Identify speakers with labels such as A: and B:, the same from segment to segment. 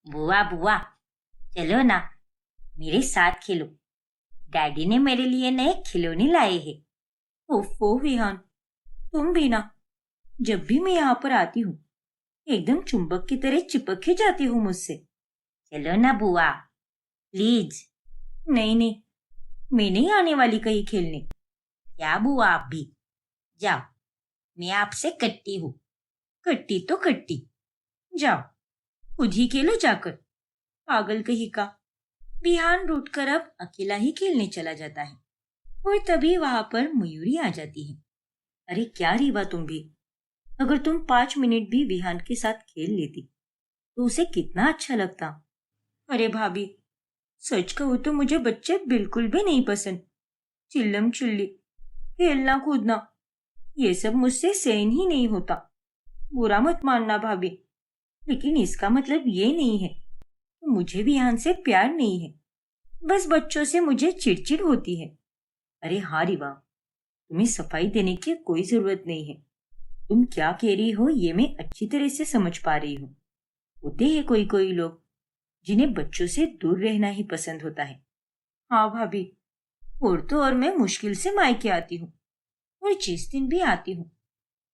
A: बुआ बुआ, चलो ना, मेरे साथ खेलो। डैडी ने मेरे लिए नए खिलौने लाए हैं।
B: ओफो विहान, तुम भी ना। जब भी मैं यहाँ पर आती हूँ एकदम चुंबक की तरह चिपक ही जाती हूँ मुझसे।
A: चलो ना बुआ, प्लीज।
B: नहीं नहीं, मैं नहीं आने वाली कहीं खेलने।
A: क्या बुआ, आप भी जाओ, मैं आपसे कट्टी हूँ।
B: कट्टी तो कट्टी, जाओ खुद ही खेलो जाकर। पागल कहीं का। विहान रूठकर अब अकेला ही खेलने चला जाता है और तभी वहां पर मयूरी आ जाती है। अरे क्या रीवा, तुम भी अगर तुम 5 मिनट भी विहान के साथ खेल लेती तो उसे कितना अच्छा लगता। अरे भाभी, सच कहूँ तो मुझे बच्चे बिल्कुल भी नहीं पसंद। चिल्लम चिल्ली, खेलना कूदना, ये सब मुझसे सहन ही नहीं होता। बुरा मत मानना भाभी, लेकिन इसका मतलब ये नहीं है कि मुझे भी यहाँ से प्यार नहीं है। बस बच्चों से मुझे चिड़चिड़ होती है। अरे हाँ रीवा, तुम्हें सफाई देने की कोई जरूरत नहीं है। तुम क्या कह रही हो ये मैं अच्छी तरह से समझ पा रही हूँ। होते हैं कोई कोई लोग जिन्हें बच्चों से दूर रहना ही पसंद होता है। हाँ भाभी, और तो और मैं मुश्किल से मायके आती हूँ, और जिस दिन भी आती हूँ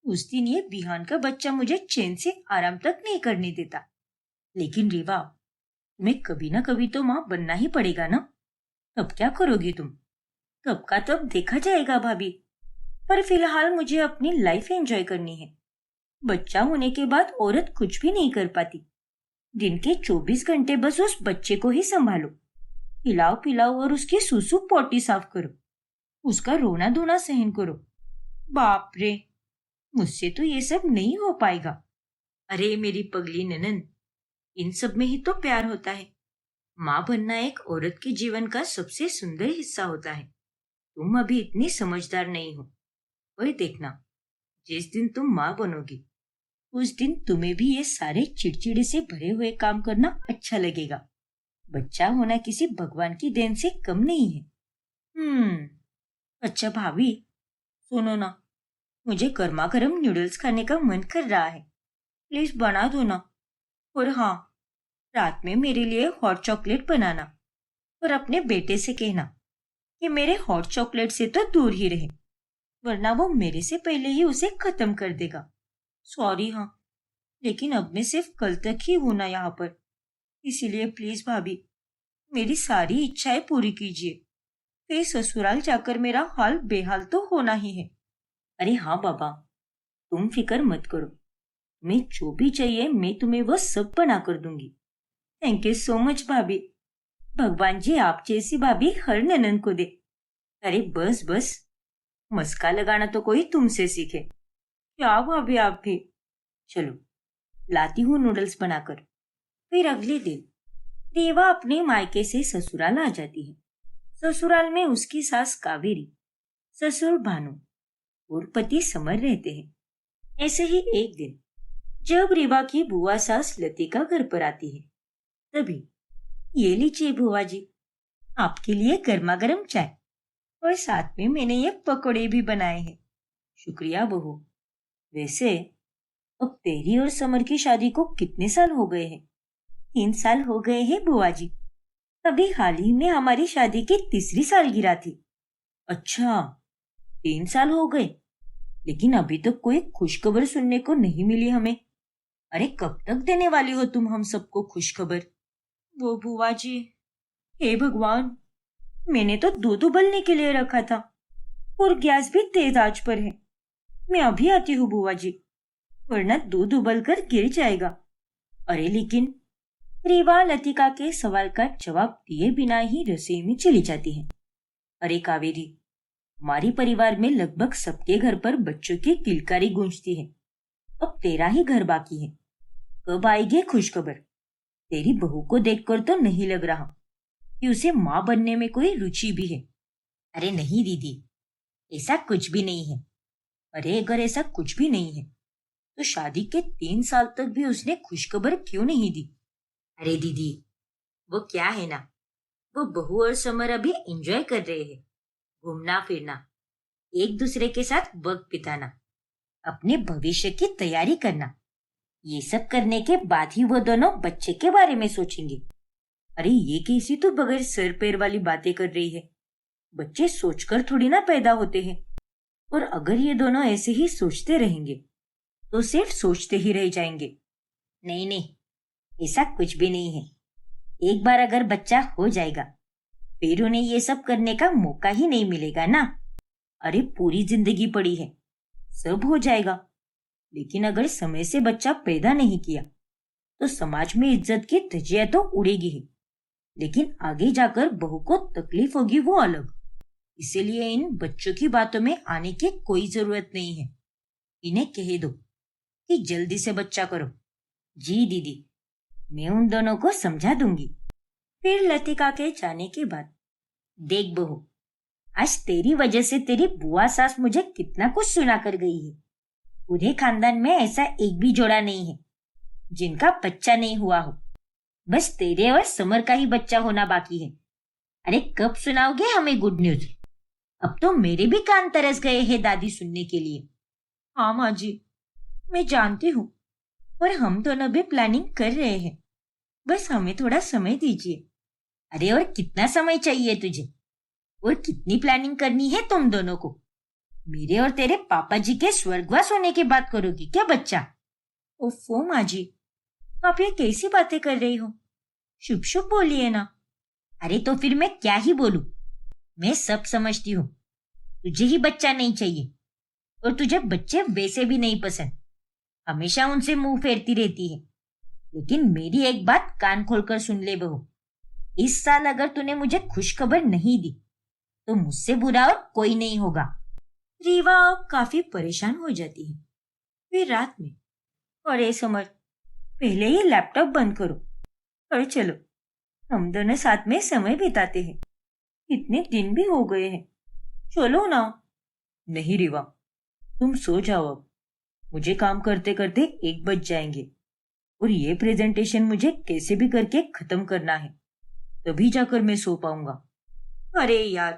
B: उस दिन ये बिहान का बच्चा मुझे चैन से आराम तक नहीं करने देता। लेकिन रीवा, तुम्हें कभी ना कभी तो माँ बनना ही पड़ेगा ना। तब क्या करोगी तुम? तब का तब देखा जाएगा भाभी। पर फिलहाल मुझे अपनी लाइफ एंजॉय करनी है। बच्चा होने के बाद औरत कुछ भी नहीं कर पाती। दिन के 24 घंटे बस उस बच्चे को ही संभालो, खिलाओ पिलाओ और उसकी सुसु पोटी साफ करो, उसका रोना धोना सहन करो। बाप रे, मुझसे तो ये सब नहीं हो पाएगा। अरे मेरी पगली ननन, इन सब में ही तो प्यार होता है। माँ बनना एक औरत के जीवन का सबसे सुंदर हिस्सा होता है। तुम अभी इतनी समझदार नहीं हो। वही देखना, जिस दिन तुम माँ बनोगी उस दिन तुम्हें भी ये सारे चिड़चिड़े से भरे हुए काम करना अच्छा लगेगा। बच्चा होना किसी भगवान की देन से कम नहीं है। अच्छा भाभी, सुनो ना, मुझे गर्मा गर्म नूडल्स खाने का मन कर रहा है। प्लीज बना दो ना। और हाँ, रात में मेरे लिए हॉट चॉकलेट बनाना, और अपने बेटे से कहना कि मेरे हॉट चॉकलेट से तो दूर ही रहे, वरना वो मेरे से पहले ही उसे खत्म कर देगा। सॉरी हाँ, लेकिन अब मैं सिर्फ कल तक ही हूं ना यहाँ पर, इसीलिए प्लीज भाभी मेरी सारी इच्छाएं पूरी कीजिए। फिर ससुराल जाकर मेरा हाल बेहाल तो होना ही है। अरे हाँ बाबा, तुम फिक्र मत करो, तुम्हें जो भी चाहिए मैं तुम्हें वो सब बना कर दूंगी। थैंक यू सो मच भाभी। भगवान जी आप जैसी भाभी हर ननन को दे। अरे बस बस, मस्का लगाना तो कोई तुमसे सीखे। क्या भाभी आप भी। चलो, लाती हूँ नूडल्स बनाकर। फिर अगले दिन देवा अपने मायके से ससुराल आ जाती है। ससुराल में उसकी सास कावेरी, ससुर भानु और पति समर रहते हैं। ऐसे ही एक दिन जब रीवा की बुआ सास लतिका घर पर आती है, तभी ये लीजिए बुआ जी, आपके लिए गर्मा गर्म चाय, और साथ में मैंने ये पकौड़े भी बनाए हैं। शुक्रिया बहू। वैसे अब तेरी और समर की शादी को कितने साल हो गए हैं? 3 साल हो गए हैं बुआ जी। अभी हाल ही में हमारी शादी की तीसरी सालगिरह थी। अच्छा, 3 साल हो गए, लेकिन अभी तक कोई खुशखबर सुनने को नहीं मिली हमें। अरे कब तक देने वाली हो तुम हम सबको खुशखबर? वो बुआ जी, हे भगवान, मैंने तो दूध उबलने के लिए रखा था और गैस भी तेज आंच पर है। मैं अभी आती हूँ बुआ जी, वरना दूध उबल कर गिर जाएगा। अरे लेकिन रीवा लतिका के सवाल का जवाब दिए बिना ही रसोई में चली जाती है। अरे कावेरी, हमारे परिवार में लगभग सबके घर पर बच्चों की किलकारी गूंजती है। अब तेरा ही घर बाकी है। कब आएगी खुशखबर? तेरी बहू को देखकर तो नहीं लग रहा कि उसे माँ बनने में कोई रुचि भी है। अरे नहीं दीदी, ऐसा कुछ भी नहीं है। अरे अगर ऐसा कुछ भी नहीं है तो शादी के 3 साल तक भी उसने खुशखबर क्यों नहीं दी? अरे दीदी, वो क्या है ना, वो बहू और समर अभी एंजॉय कर रहे हैं। घूमना फिरना, एक दूसरे के साथ वक्त बिताना, अपने भविष्य की तैयारी करना।
A: ये सब करने के बाद ही वो दोनों बच्चे के बारे में सोचेंगे।
B: अरे ये कैसी तो बगैर सर पैर वाली बातें कर रही है। बच्चे सोचकर थोड़ी ना पैदा होते हैं। और अगर ये दोनों ऐसे ही सोचते रहेंगे तो सिर्फ सोचते ही रह जाएंगे।
A: नहीं नहीं, ऐसा कुछ भी नहीं है। एक बार अगर बच्चा हो जाएगा फिर उन्हें ये सब करने का मौका ही नहीं मिलेगा ना।
B: अरे पूरी जिंदगी पड़ी है, सब हो जाएगा। लेकिन अगर समय से बच्चा पैदा नहीं किया तो समाज में इज्जत की धज्जियां तो उड़ेगी ही, लेकिन आगे जाकर बहू को तकलीफ होगी वो अलग। इसीलिए इन बच्चों की बातों में आने की कोई जरूरत नहीं है। इन्हें कह दो कि जल्दी से बच्चा करो।
A: जी दीदी, मैं उन दोनों को समझा दूंगी।
B: फिर लतिका के जाने के बाद,
A: देख बहू, आज तेरी वजह से तेरी बुआ सास मुझे कितना कुछ सुना कर गई है। पूरे खानदान में ऐसा एक भी जोड़ा नहीं है जिनका बच्चा नहीं हुआ हो। बस तेरे और समर का ही बच्चा होना बाकी है। अरे कब सुनाओगे हमें गुड न्यूज? अब तो मेरे भी कान तरस गए हैं दादी सुनने के लिए।
B: हाँ माँ जी, मैं जानती हूँ, और हम दोनों भी प्लानिंग कर रहे हैं। बस हमें थोड़ा समय दीजिए।
A: अरे और कितना समय चाहिए तुझे? और कितनी प्लानिंग करनी है तुम दोनों को? मेरे और तेरे पापा जी के स्वर्गवास होने की बात करोगी क्या बच्चा?
B: ओफो माँ जी, आप ये कैसी बातें कर रही हो? शुभ शुभ बोलिए ना।
A: अरे तो फिर मैं क्या ही बोलूं? मैं सब समझती हूँ। तुझे ही बच्चा नहीं चाहिए और तुझे बच्चे वैसे भी नहीं पसंद। हमेशा उनसे मुंह फेरती रहती है। लेकिन मेरी एक बात कान खोलकर सुन ले बहू, इस साल अगर तूने मुझे खुशखबर नहीं दी तो मुझसे बुरा और कोई नहीं होगा।
B: रीवा काफी परेशान हो जाती है। फिर रात में, अरे समर, पहले ही लैपटॉप बंद करो और चलो हम दोनों साथ में समय बिताते हैं। इतने दिन भी हो गए हैं, चलो ना। नहीं रीवा, तुम सो जाओ अब। मुझे काम करते करते 1 बज जाएंगे और ये प्रेजेंटेशन मुझे कैसे भी करके खत्म करना है, तभी जाकर मैं सो पाऊंगा। अरे यार,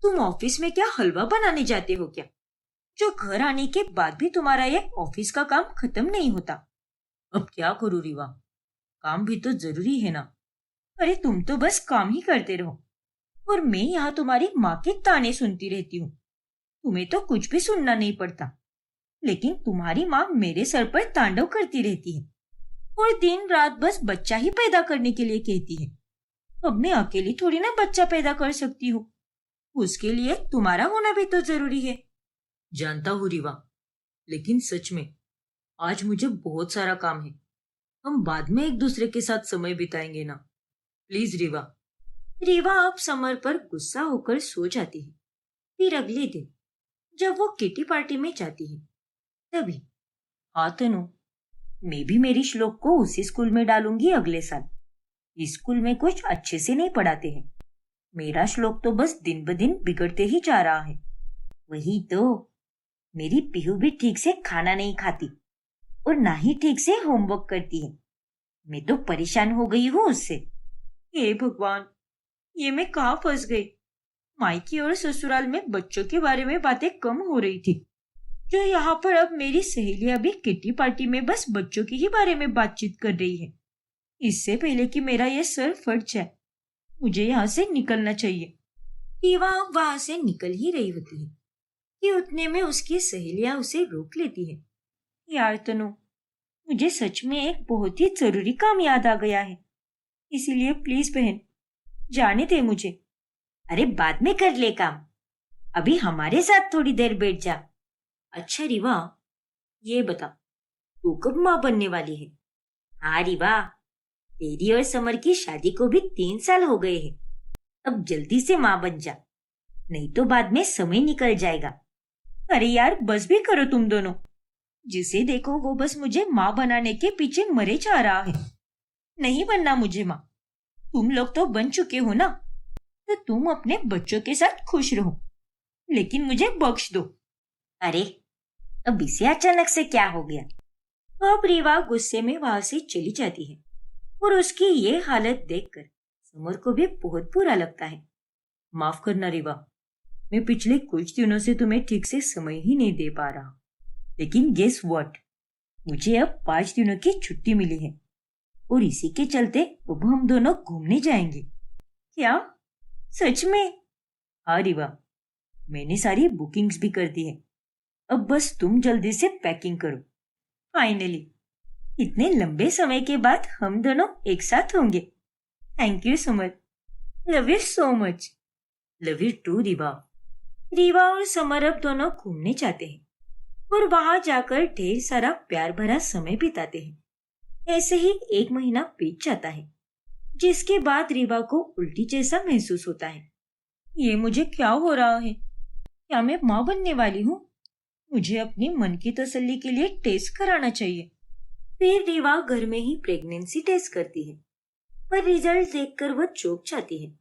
B: तुम ऑफिस में क्या हलवा बनाने जाते हो क्या, जो घर आने के बाद भी तुम्हारा ये ऑफिस का काम खत्म नहीं होता? अब क्या करूं रीवा, काम भी तो जरूरी है ना। अरे तुम तो बस काम ही करते रहो और मैं यहाँ तुम्हारी माँ के ताने सुनती रहती हूँ। तुम्हें तो कुछ भी सुनना नहीं पड़ता, लेकिन तुम्हारी माँ मेरे सर पर तांडव करती रहती है और दिन रात बस बच्चा ही पैदा करने के लिए कहती है। अब मैं अकेली थोड़ी ना बच्चा पैदा कर सकती हूँ, उसके लिए तुम्हारा होना भी तो जरूरी है। जानता हूँ रीवा, लेकिन सच में आज मुझे बहुत सारा काम है। हम बाद में एक दूसरे के साथ समय बिताएंगे ना, प्लीज रीवा। रीवा अब समर पर गुस्सा होकर सो जाती है। फिर अगले दिन जब वो किटी पार्टी में जाती है तभी, हाँ तनु, मैं भी मेरी श्लोक को उसी स्कूल में डालूंगी अगले साल। इस स्कूल में कुछ अच्छे से नहीं पढ़ाते हैं। मेरा श्लोक तो बस दिन ब दिन बिगड़ते ही जा रहा है।
A: वही तो, मेरी पीहू भी ठीक से खाना नहीं खाती और ना ही ठीक से होमवर्क करती है। मैं तो परेशान हो गई हूँ उससे।
B: हे भगवान, ये मैं कहाँ फंस गई। मायके और ससुराल में बच्चों के बारे में बातें कम हो रही थी, जो यहाँ पर अब मेरी सहेलियां भी किटी पार्टी में बस बच्चों के ही बारे में बातचीत कर रही है। इससे पहले कि मेरा ये सर फट जाए, मुझे यहाँ से निकलना चाहिए। रीवा वहां से निकल ही रही होती है कि उतने में उसकी सहेलियां उसे रोक लेती है। यार तनु, मुझे सच में एक बहुत ही जरूरी काम याद आ गया है, इसीलिए प्लीज बहन जाने दे मुझे।
A: अरे बाद में कर ले काम, अभी हमारे साथ थोड़ी देर बैठ जा।
B: अच्छा रीवा, ये बता, तू कब माँ बनने वाली है?
A: हाँ रीवा, तेरी और समर की शादी को भी 3 साल हो गए हैं। अब जल्दी से माँ बन जा, नहीं तो बाद में समय निकल जाएगा।
B: अरे यार बस भी करो तुम दोनों। जिसे देखो वो बस मुझे माँ बनाने के पीछे मरे जा रहा है। नहीं बनना मुझे माँ। तुम लोग तो बन चुके हो ना, तो तुम अपने बच्चों के साथ खुश रहो, लेकिन मुझे बख्श दो।
A: अरे अब इसे अचानक से क्या हो गया?
B: अब रीवा गुस्से में वहां से चली जाती है और उसकी ये हालत देखकर समर को भी बहुत बुरा लगता है। माफ करना रीवा, मैं पिछले कुछ दिनों से तुम्हें ठीक से समय ही नहीं दे पा रहा, लेकिन गेस व्हाट,
A: मुझे अब 5 दिनों की छुट्टी मिली है और इसी के चलते अब हम दोनों घूमने जाएंगे। क्या? सच में? हाँ रिवा, मैंने सारी बुकिंग्स भी कर दी है। अब बस तुम जल्दी से पैकिंग करो। फाइनली इतने लंबे समय के बाद हम दोनों एक साथ होंगे। Thank you Samar, love you so much. Love you too Riva. Riva और समर अब दोनों घूमने जाते हैं और वहां जाकर ढेर सारा प्यार भरा समय बिताते हैं। ऐसे ही 1 महीना बीत जाता है, जिसके बाद रिवा को उल्टी जैसा महसूस होता है। ये मुझे क्या हो रहा है? क्या मैं माँ बनने वाली हूँ? मुझे अपनी मन की तसल्ली के लिए टेस्ट कराना चाहिए। फिर रिवा घर में ही प्रेगनेंसी टेस्ट करती है, पर रिजल्ट देखकर वह चौंक जाती है।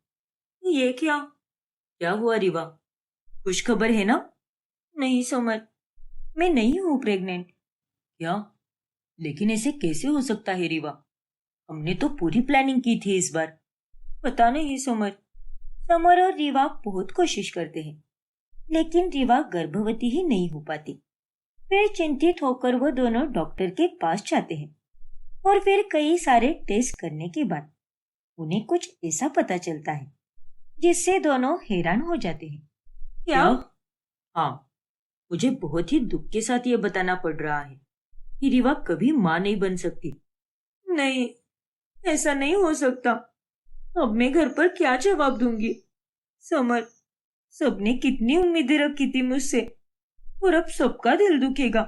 A: ये क्या हुआ रिवा? खुश खबर है ना? नहीं समर, मैं नहीं हूँ प्रेग्नेंट। क्या? लेकिन ऐसे कैसे हो सकता है रिवा? हमने तो पूरी प्लानिंग की थी इस बार। पता नहीं समर। समर और रिवा बहुत कोशिश करते हैं, लेकिन रिवा गर्भवती ही नहीं हो पाती। फिर चिंतित होकर वो दोनों डॉक्टर के पास जाते हैं और फिर कई सारे टेस्ट करने के बाद उन्हें कुछ ऐसा पता चलता है जिससे दोनों हैरान हो जाते हैं। क्या? हाँ, मुझे बहुत ही दुख के साथ ये बताना पड़ रहा है कि रिवा कभी माँ नहीं बन सकती। नहीं, ऐसा नहीं हो सकता। अब मैं घर पर क्या जवाब दूंगी? समर, सबने कितनी उम्मीदें रखी थी मुझसे और अब सबका दिल दुखेगा।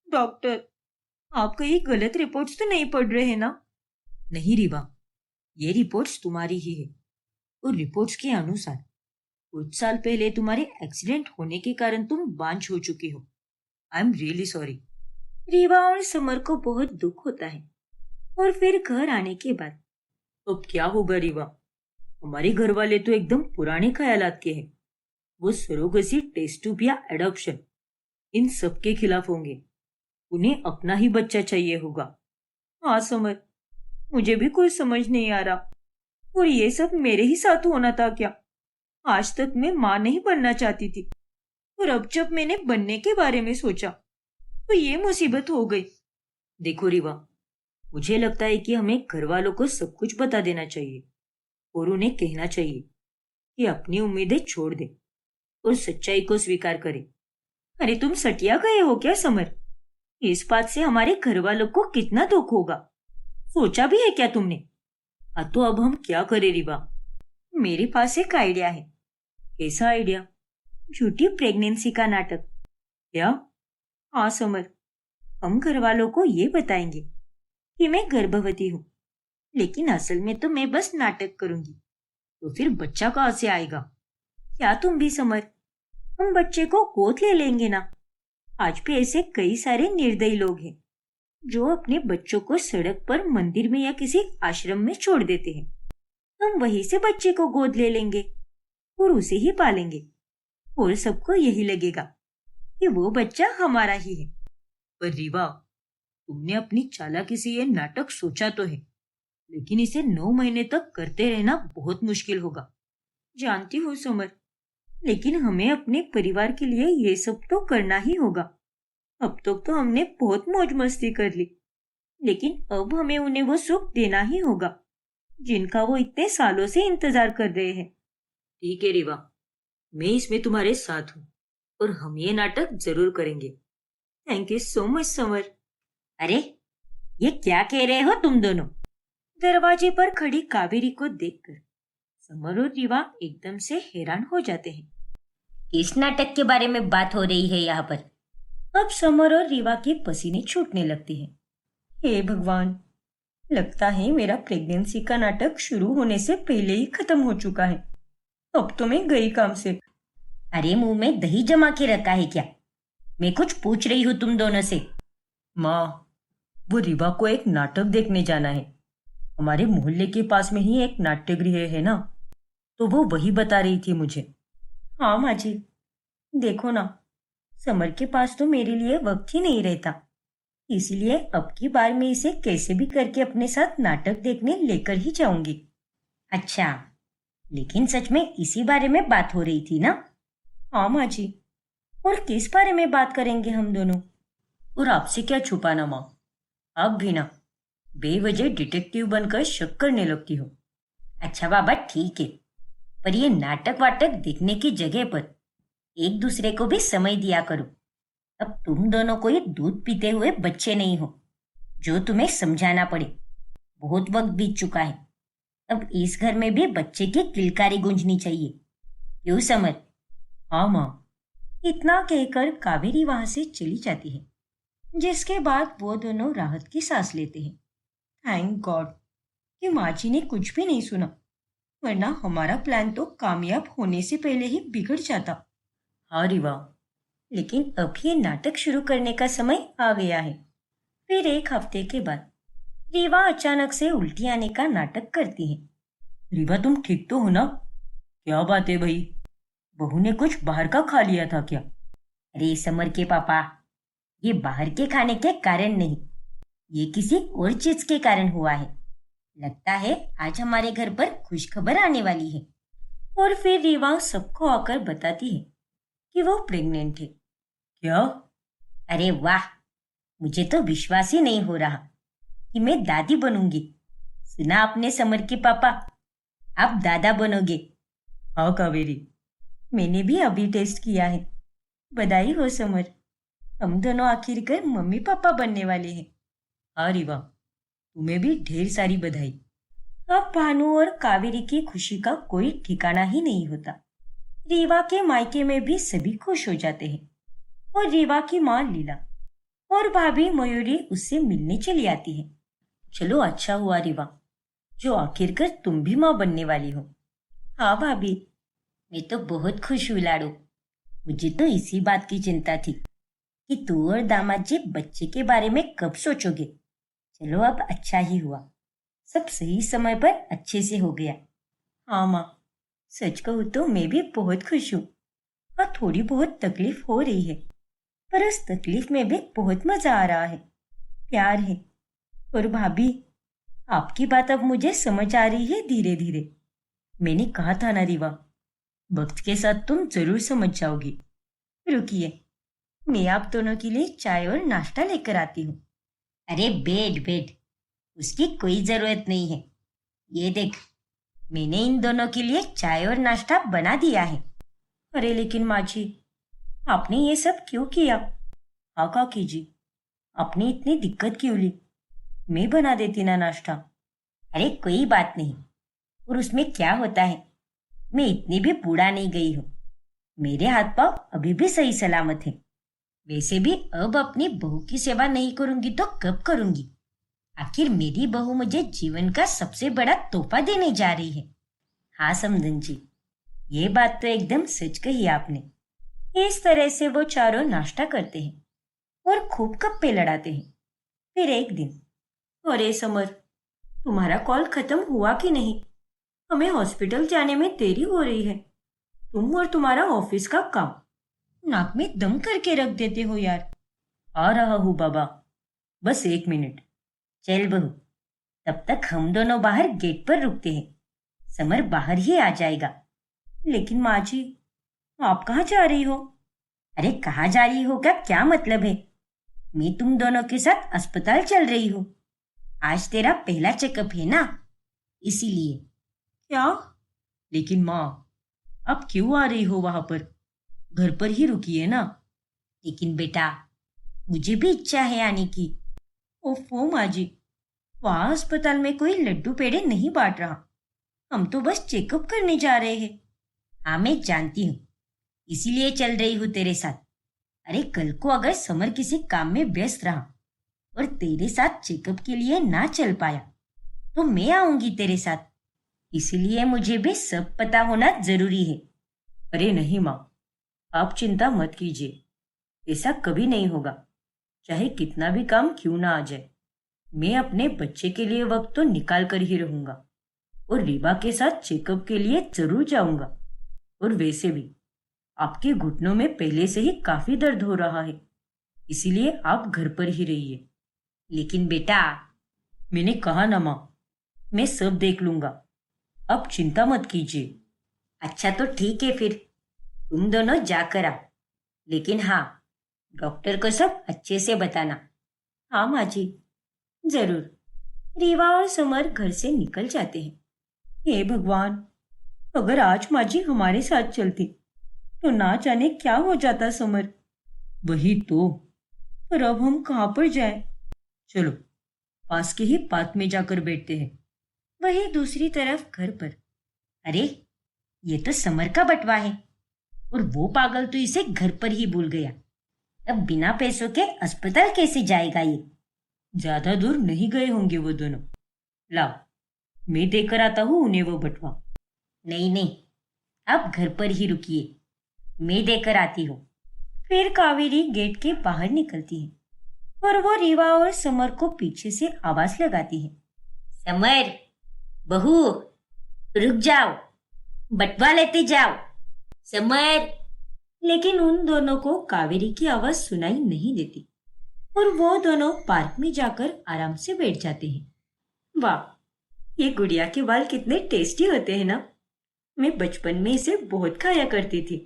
A: डॉक्टर, आप कहीं गलत रिपोर्ट्स तो नहीं पढ़ रहे ना? नहीं रिवा, ये रिपोर्ट्स तुम्हारी ही है और रिपोर्ट्स के अनुसार कुछ साल पहले तुम्हारे एक्सीडेंट होने के कारण तुम बांझ हो चुकी हो। I am really sorry. Rewa और समर को बहुत दुख होता है और फिर घर आने के बाद अब क्या होगा रीवा? हमारे घर वाले तो एकदम पुराने ख्यालात के हैं। वो सरोगेसी, टेस्ट ट्यूब या एडॉप्शन, इन सब के खिलाफ होंगे। उन्हें अपना ही बच्चा चाहिए होगा। हाँ समर, मुझे भी कुछ समझ नहीं आ रहा। और ये सब मेरे ही साथ होना था क्या? आज तक मैं माँ नहीं बनना चाहती थी और अब जब मैंने बनने के बारे में सोचा तो ये मुसीबत हो गई। देखो रीवा, मुझे लगता है कि हमें घर वालों को सब कुछ बता देना चाहिए और उन्हें कहना चाहिए कि अपनी उम्मीदें छोड़ दे और सच्चाई को स्वीकार करे। अरे तुम सटिया गए हो क्या समर? इस बात से हमारे घर वालों को कितना दुख होगा, सोचा भी है क्या तुमने? हाँ तो अब हम क्या करें रीवा? मेरे पास एक आइडिया है। कैसा आइडिया? झूठी प्रेगनेंसी का नाटक। क्या? हाँ समर, हम घर वालों को ये बताएंगे कि मैं गर्भवती हूँ, लेकिन असल में तो मैं बस नाटक करूंगी। तो फिर बच्चा कहाँ से आएगा? क्या तुम भी समर? हम बच्चे को गोद ले लेंगे ना। आज भी ऐसे कई सारे निर्दयी लोग हैं जो अपने बच्चों को सड़क पर, मंदिर में या किसी आश्रम में छोड़ देते हैं। हम वहीं से बच्चे को गोद ले लेंगे और उसे ही पालेंगे और सबको यही लगेगा कि वो बच्चा हमारा ही है। पर रीवा, तुमने अपनी चालाकी से ये नाटक सोचा तो है, लेकिन इसे 9 महीने तक करते रहना बहुत मुश्किल होगा। जानती हूँ समर, लेकिन हमें अपने परिवार के लिए ये सब तो करना ही होगा। अब तक तो हमने बहुत मौज मस्ती कर ली, लेकिन अब हमें उन्हें वो सुख देना ही होगा जिनका वो इतने सालों से इंतजार कर रहे हैं। ठीक है रीवा, मैं इसमें तुम्हारे साथ हूँ और हम ये नाटक जरूर करेंगे। Thank you so much summer. अरे ये क्या कह रहे हो तुम दोनों? दरवाजे पर खड़ी कावेरी को देखकर समर और रीवा एकदम से हैरान हो जाते हैं। इस नाटक के बारे में बात हो रही है यहाँ पर। अब समर और रीवा के पसीने छूटने लगते हैं। हे भगवान, लगता है मेरा प्रेगनेंसी का नाटक शुरू होने से पहले ही खत्म हो चुका है। अब तो मैं गई काम से। अरे मुंह में दही जमा के रखा है क्या? मैं कुछ पूछ रही हूँ तुम दोनों से। माँ, वो रीवा को एक नाटक देखने जाना है। हमारे मोहल्ले के पास में ही एक नाट्यगृह है ना, तो वो वही बता रही थी मुझे। हाँ माँ जी, देखो ना, समर के पास तो मेरे लिए वक्त ही नहीं रहता, इसलिए अब की बार मैं इसे कैसे भी करके अपने साथ नाटक देखने लेकर ही जाऊंगी। अच्छा, लेकिन सच में इसी बारे में बात हो रही थी ना? हाँ माँ जी। और किस बारे में बात करेंगे हम दोनों?
B: और आपसे क्या छुपाना माँ, आप भी ना बेवजह डिटेक्टिव बनकर शक करने लगती हो।
A: अच्छा बाबा ठीक है, पर ये नाटक वाटक देखने की जगह पर एक दूसरे को भी समय दिया करो। अब तुम दोनों कोई दूध पीते हुए बच्चे नहीं हो जो तुम्हें समझाना पड़े। बहुत वक्त बीत चुका है, अब इस घर में भी बच्चे की किलकारी गूंजनी चाहिए। क्यों समर?
B: हाँ माँ। इतना कहकर कावेरी वहां से चली जाती है, जिसके बाद वो दोनों राहत की सांस लेते हैं। थैंक गॉड कि माँ जी ने कुछ भी नहीं सुना, वरना हमारा प्लान तो कामयाब होने से पहले ही बिगड़ जाता। हाँ रीवा, लेकिन अब ये नाटक शुरू करने का समय आ गया है। फिर एक हफ्ते के बाद रीवा अचानक से उल्टी आने का नाटक करती है। रीवा तुम ठीक तो हो ना? क्या बात है भाई, बहू ने कुछ बाहर का खा लिया था क्या?
A: अरे समर के पापा, ये बाहर के खाने के कारण नहीं, ये किसी और चीज के कारण हुआ है। लगता है आज हमारे घर पर खुशखबर आने वाली है।
B: और फिर रीवा सबको आकर बताती है कि वो प्रेग्नेंट है। क्या?
A: अरे वाह, मुझे तो विश्वास ही नहीं हो रहा कि मैं दादी बनूंगी। सुना आपने समर के पापा, आप दादा बनोगे।
B: हाँ कावेरी, मैंने भी अभी टेस्ट किया है। बधाई हो समर, हम दोनों आखिरकार मम्मी पापा बनने वाले हैं। हाँ रीवा, तुम्हें भी ढेर सारी बधाई। अब भानु और कावेरी की खुशी का कोई ठिकाना ही नहीं होता। रीवा के मायके में भी सभी खुश हो जाते हैं और रीवा की माँ लीला और भाभी मयूरी उससे मिलने चली आती है। चलो अच्छा हुआ रीवा, जो आखिरकार तुम भी माँ बनने वाली हो। हाँ भाभी।
A: मैं तो बहुत खुश हूँ लाडो। मुझे तो इसी बात की चिंता थी कि तू और दामाद जी बच्चे के बारे में कब सोचोगे। चलो अब अच्छा ही हुआ, सब सही समय पर अच्छे से हो गया।
B: हाँ माँ, सच कहूँ तो मैं भी बहुत खुश हूँ। हाँ, थोड़ी बहुत तकलीफ हो रही है, पर उस तकलीफ में भी बहुत मजा आ रहा है, प्यार है। और भाभी, आपकी बात अब मुझे समझ आ रही है धीरे धीरे। मैंने कहा था ना रीवा, वक्त के साथ तुम जरूर समझ जाओगी। रुकिए, मैं आप दोनों के लिए चाय और नाश्ता लेकर आती हूँ।
A: अरे बेड बेड, उसकी कोई जरूरत नहीं है। ये देख, मैंने इन दोनों के लिए चाय और नाश्ता बना दिया है।
B: अरे लेकिन माँ जी, आपने ये सब क्यों किया? हाँ काकी जी, आपने इतनी दिक्कत क्यों ली? मैं बना देती ना नाश्ता।
A: अरे कोई बात नहीं, और उसमें क्या होता है, मैं इतनी भी बूढ़ा नहीं गई हूँ। मेरे हाथ पांव अभी भी सही सलामत हैं। वैसे भी अब अपनी बहू की सेवा नहीं करूंगी तो कब करूंगी? आखिर मेरी बहू मुझे जीवन का सबसे बड़ा तोहफा देने जा रही है। हाँ समधन जी, ये बात तो एकदम सच कही आपने।
B: इस तरह से वो चारों नाश्ता करते हैं और खूब गप्पे लड़ाते हैं। फिर एक दिन, अरे समर, तुम्हारा कॉल खत्म हुआ कि नहीं? हमें हॉस्पिटल जाने में देरी हो रही है। तुम और तुम्हारा ऑफिस का काम नाक में दम करके रख देते हो यार। आ रहा हूँ बाबा, बस 1 मिनट।
A: चल बहू, तब तक हम दोनों बाहर गेट पर रुकते हैं। समर बाहर ही आ जाएगा।
B: लेकिन माँ जी, आप कहाँ जा रही हो?
A: अरे कहाँ जा रही हो का क्या मतलब है? मैं तुम दोनों के साथ अस्पताल चल रही हूँ। आज तेरा पहला चेकअप है ना, इसीलिए।
B: क्या? लेकिन माँ, आप क्यों आ रही हो वहां पर? घर पर ही रुकिए ना।
A: लेकिन बेटा, मुझे भी इच्छा है आने की।
B: ओफो माँ जी, वहां अस्पताल में कोई लड्डू पेड़े नहीं बांट रहा। हम तो बस चेकअप करने जा रहे हैं।
A: हाँ मैं जानती हूँ, इसीलिए चल रही हूँ तेरे साथ। अरे कल को अगर समर किसी काम में व्यस्त रहा और तेरे साथ चेकअप के लिए ना चल पाया तो मैं आऊंगी तेरे साथ। इसीलिए मुझे भी सब पता होना जरूरी है।
B: अरे नहीं माँ, आप चिंता मत कीजिए, ऐसा कभी नहीं होगा। चाहे कितना भी काम क्यों ना आ जाए, मैं अपने बच्चे के लिए वक्त तो निकाल कर ही रहूंगा और रीवा के साथ चेकअप के लिए जरूर जाऊंगा। और वैसे भी आपके घुटनों में पहले से ही काफी दर्द हो रहा है, इसीलिए आप घर पर ही रहिए।
A: लेकिन बेटा,
B: मैंने कहा ना माँ, मैं सब देख लूंगा, आप चिंता मत कीजिए।
A: अच्छा तो ठीक है, फिर तुम दोनों जाकर आओ। लेकिन हाँ, डॉक्टर को सब अच्छे से बताना।
B: हाँ माँ जी, जरूर। रीवा और समर घर से निकल जाते हैं। हे भगवान, अगर आज माँ जी हमारे साथ चलती तो ना जाने क्या हो जाता समर। वही तो, पर अब हम कहाँ पर जाएं? चलो पास के ही पार्क में जाकर बैठते हैं। वही दूसरी तरफ घर पर।
A: अरे, ये तो समर का बटवा है और वो पागल तो इसे घर पर ही भूल गया। अब बिना पैसों के अस्पताल कैसे जाएगा ये?
B: ज्यादा दूर नहीं गए होंगे वो दोनों। लाओ, मैं देकर आता हूँ उन्हें वो बटवा।
A: नहीं नहीं, आप घर पर ही रुकिए, मैं देकर आती हूँ।
B: फिर कावेरी गेट के बाहर निकलती है और वो रीवा और समर को पीछे से आवाज लगाती है।
A: समर, बहू, रुक जाओ, बटवा लेते जाओ। समर।
B: लेकिन उन दोनों को कावेरी की आवाज सुनाई नहीं देती और वो दोनों पार्क में जाकर आराम से बैठ जाते हैं। वाह, ये गुड़िया के बाल कितने टेस्टी होते हैं ना। मैं बचपन में इसे बहुत खाया करती थी।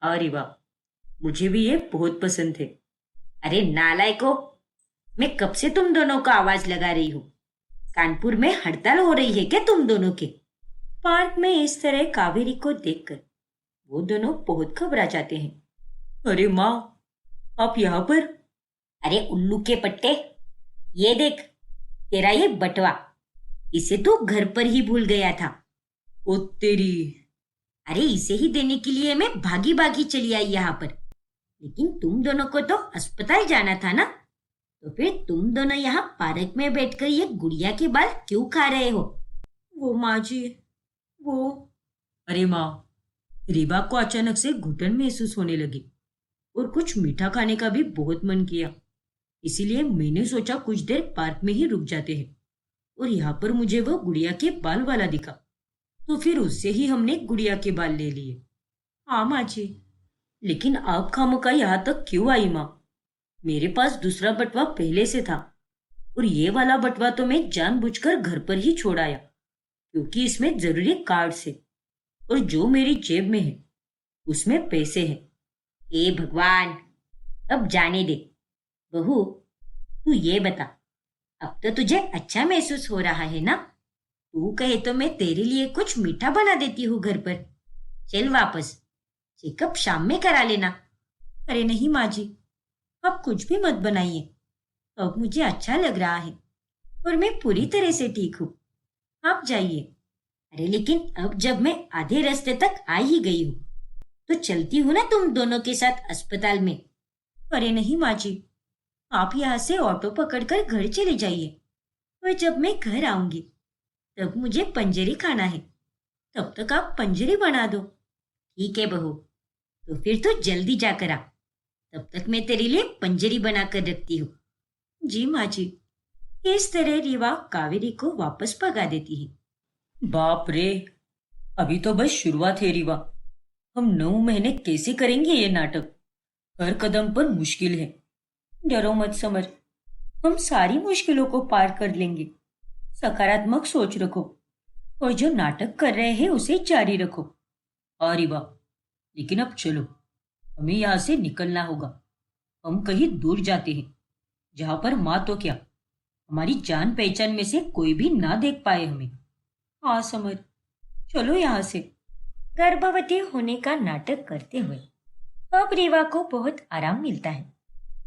B: अरे वाह, मुझे भी ये बहुत पसंद थे।
A: अरे नालायको, मैं कब से तुम दोनों को आवाज लगा रही हूँ। कानपुर में हड़ताल हो रही है क्या तुम दोनों के?
B: पार्क में इस तरह कावेरी को देखकर वो दोनों बहुत घबरा जाते हैं। अरे माँ, आप यहाँ पर?
A: अरे उल्लू के पट्टे, ये देख, तेरा ये बटवा, इसे तू घर पर ही भूल गया था।
B: ओ तेरी।
A: अरे इसे ही देने के लिए मैं भागी भागी चली आई यहाँ पर, लेकिन तुम दोनों को तो अस्पताल जाना था ना, तो फिर तुम दोनों यहाँ पार्क में बैठकर ये गुड़िया के बाल क्यों खा रहे हो?
B: वो माँ जी, वो। अरे माँ, रीबा को अचानक से घुटन महसूस होने लगी और कुछ मीठा खाने का भी बहुत मन किया। इसीलिए मैंने सोचा कुछ देर पार्क में ही रुक जाते हैं और यहाँ पर मुझे वो गुड़िया के बाल वाला दिखा, तो फिर उससे ही हमने गुड़िया के बाल ले लिए। हाँ माँ जी, लेकिन आप खामोखा यहाँ तक क्यों आई माँ? मेरे पास दूसरा बटवा पहले से था और ये वाला बटवा तो मैं जानबूझकर घर पर ही छोड़ आया, क्योंकि इसमें जरूरी कार्ड्स है और जो मेरी जेब में है उसमें पैसे हैं।
A: हे भगवान, अब जाने दे। बहू, तू ये बता, अब तो तुझे अच्छा महसूस हो रहा है ना? तू कहे तो मैं तेरे लिए कुछ मीठा बना देती हूँ घर पर। चल वापस, चेकअप शाम में करा लेना।
B: अरे नहीं माँ जी, आप कुछ भी मत बनाइए। अब मुझे अच्छा लग रहा है और मैं पूरी तरह से ठीक हूँ। आप जाइए।
A: अरे लेकिन अब जब मैं आधे रास्ते तक आ ही गई हूँ, तो चलती हूँ ना तुम दोनों के साथ अस्पताल में।
B: अरे नहीं माँ जी, आप यहाँ से ऑटो पकड़कर घर चले जाइए और जब मैं घर आऊंगी तब मुझे पंजरी खाना है। तब तक आप पंजरी बना दो।
A: ठीक है बहू, तो फिर तो जल्दी जाकर आ, तब तक मैं तेरे लिए पंजरी बनाकर रखती हूँ।
B: जी माँ जी। इस तरह रीवा कावेरी को वापस भगा देती है। बाप रे, अभी तो बस शुरुआत है रीवा। हम 9 महीने कैसे करेंगे ये नाटक? हर कदम पर मुश्किल है। डरो मत समर, हम सारी मुश्किलों को पार कर लेंगे। सकारात्मक सोच रखो और जो नाटक कर रहे हैं उसे जारी रखो। अरे वाह, लेकिन अब चलो, हमें यहाँ से निकलना होगा। हम कहीं दूर जाते हैं, जहां पर माँ तो क्या, हमारी जान पहचान में से कोई भी ना देख पाए हमें। हाँ समर, चलो यहाँ से। गर्भवती होने का नाटक करते हुए अब रीवा को बहुत आराम मिलता है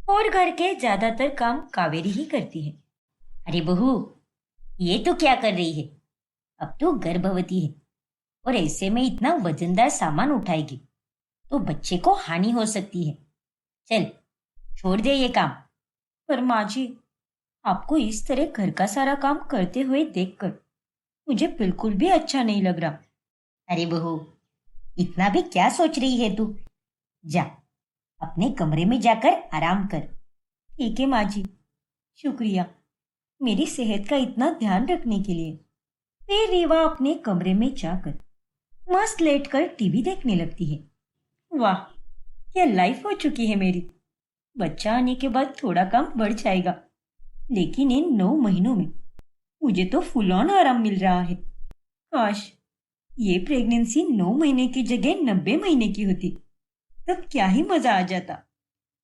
B: और घर के ज्यादातर काम कावेरी ही करती है।
A: अरे बहू, ये तो क्या कर रही है? अब तो गर्भवती है और ऐसे में इतना वजनदार सामान उठाएगी तो बच्चे को हानि हो सकती है। चल, छोड़ दे ये काम।
B: पर माँ जी, आपको इस तरह घर का सारा काम करते हुए देखकर मुझे बिल्कुल भी अच्छा नहीं लग रहा।
A: अरे बहू, इतना भी क्या सोच रही है तू? जा, अपने कमरे में जाकर आराम कर।
B: ठीक है माँ जी, शुक्रिया मेरी सेहत का इतना ध्यान रखने के लिए। फिर रीवा अपने कमरे में जाकर मस्त लेटकर टीवी देखने लगती है। वाह, क्या लाइफ हो चुकी है मेरी। बच्चा आने के बाद थोड़ा काम बढ़ जाएगा, लेकिन इन 9 महीनों में मुझे तो फुल ऑन आराम मिल रहा है। काश ये प्रेगनेंसी 9 महीने की जगह 90 महीने की होती, तब क्या ही मजा आ जाता।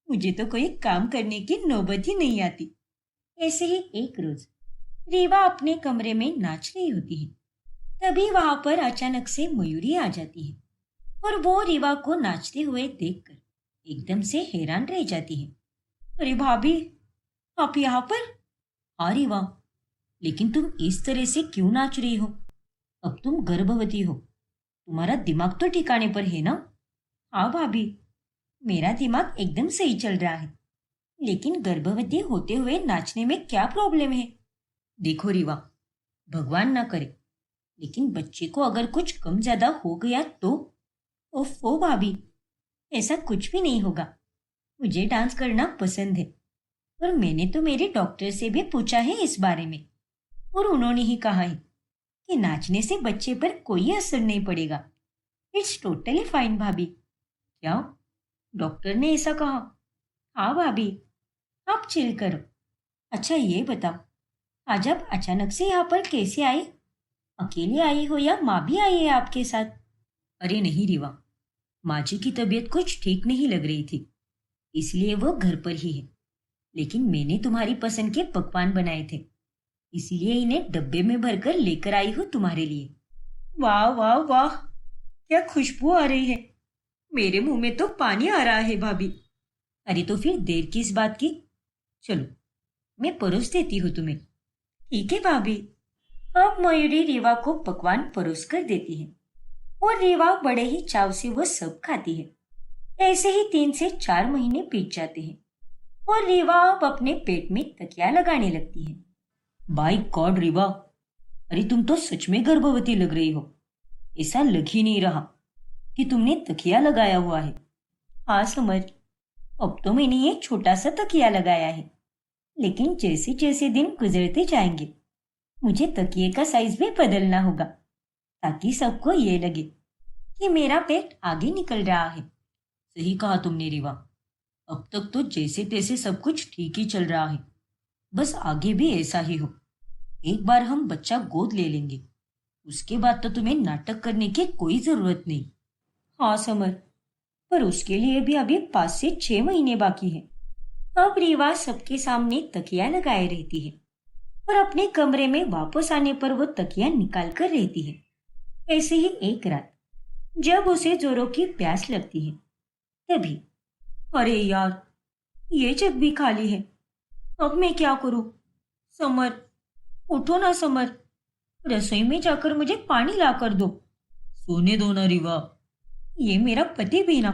B: मुझे तो कोई काम करने की नौबत ही नहीं आती। ऐसे ही एक रोज रीवा अपने कमरे में नाच रही होती है। तभी वहां पर अचानक से मयूरी आ जाती है और वो रीवा को नाचते हुए देखकर एकदम से हैरान रह जाती है। अरे भाभी, आप यहाँ पर? हाँ रीवा, लेकिन तुम इस तरह से क्यों नाच रही हो? अब तुम गर्भवती हो, तुम्हारा दिमाग तो ठिकाने पर है ना? हाँ भाभी, मेरा दिमाग एकदम सही चल रहा है, लेकिन गर्भवती होते हुए नाचने में क्या प्रॉब्लम है? देखो रीवा, भगवान ना करे, लेकिन बच्चे को अगर कुछ कम ज्यादा हो गया तो? ओफो भाभी, ऐसा कुछ भी नहीं होगा। मुझे डांस करना पसंद है और मैंने तो मेरे डॉक्टर से भी पूछा है इस बारे में, और उन्होंने ही कहा है कि नाचने से बच्चे पर कोई असर नहीं पड़ेगा। इट्स टोटली फाइन भाभी। क्या? डॉक्टर ने ऐसा कहा? हाँ भाभी, आप चिल करो। अच्छा ये बताओ, आज आप अचानक से यहाँ पर कैसे आई? अकेले आई हो या माँ भी आई है आपके साथ? अरे नहीं रीवा, माँ जी की तबीयत कुछ ठीक नहीं लग रही थी, इसलिए वो घर पर ही है। लेकिन मैंने तुम्हारी पसंद के पकवान बनाए थे, इसीलिए इन्हें डब्बे में भरकर लेकर आई हूँ तुम्हारे लिए। वाह वाह वाह, क्या खुशबू आ रही है! मेरे मुंह में तो पानी आ रहा है भाभी। अरे तो फिर देर किस बात की? चलो, मैं परोस देती हूँ तुम्हें। ठीक है भाभी। अब मयूरी रीवा को पकवान परोस कर देती है और रीवा बड़े ही चाव से वो सब खाती है। ऐसे ही 3 से 4 महीने बीत जाते हैं और रीवा अब अपने पेट में तकिया लगाने लगती है। बाय गॉड रीवा, अरे तुम तो सच में गर्भवती लग रही हो। ऐसा लग ही नहीं रहा कि तुमने तकिया लगाया हुआ है। हाँ समर, अब तो मैंने ये छोटा सा तकिया लगाया है, लेकिन जैसे जैसे दिन गुजरते जाएंगे मुझे तकिए का साइज भी बदलना होगा, ताकि सबको ये लगे कि मेरा पेट आगे निकल रहा है। सही कहा तुमने रीवा, अब तक तो जैसे तैसे सब कुछ ठीक ही चल रहा है, बस आगे भी ऐसा ही हो। एक बार हम बच्चा गोद ले लेंगे, उसके बाद तो तुम्हें नाटक करने की कोई जरूरत नहीं। हाँ समर, पर उसके लिए भी अभी 5 से 6 महीने बाकी है। अब रीवा सबके सामने तकिया लगाए रहती है और अपने कमरे में वापस आने पर वो तकिया निकाल कर रहती है। ऐसे ही एक रात जब उसे जोरों की प्यास लगती है, तभी अरे यार, ये जग भी खाली है। अब मैं क्या करूं? समर, उठो ना समर, रसोई में जाकर मुझे पानी ला कर दो। सोने दो ना रीवा, ये मेरा पति भी ना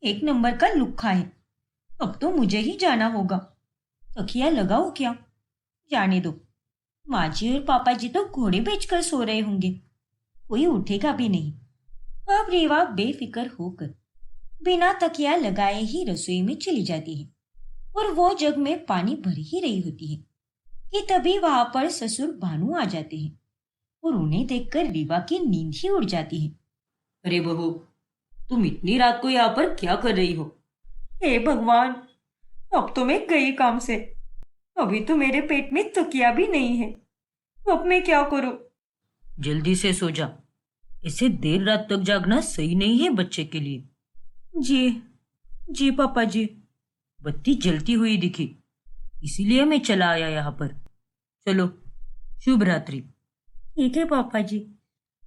B: एक नंबर का लुक्खा है। अब तो मुझे ही जाना होगा। तकिया लगाओ क्या? जाने दो, माँ जी और पापा जी तो घोड़े बेचकर सो रहे होंगे, कोई उठेगा भी नहीं। अब रीवा बेफिक्र होकर बिना तकिया लगाए ही रसोई में चली जाती है और वो जग में पानी भर ही रही होती है कि तभी वहां पर ससुर भानु आ जाते हैं और उन्हें देखकर रीवा की नींद ही उड़ जाती है। अरे बहू, तुम इतनी रात को यहाँ पर क्या कर रही हो? हे भगवान, अब तो मैं गई काम से, अभी तो मेरे पेट में तकिया भी नहीं है। अब मैं क्या करूं? जल्दी से सो जा, इसे देर रात तक जागना सही नहीं है बच्चे के लिए। जी जी पापा जी। बत्ती जलती हुई दिखी, इसीलिए मैं चला आया यहाँ पर। चलो, शुभ रात्रि। ठीक है पापा जी,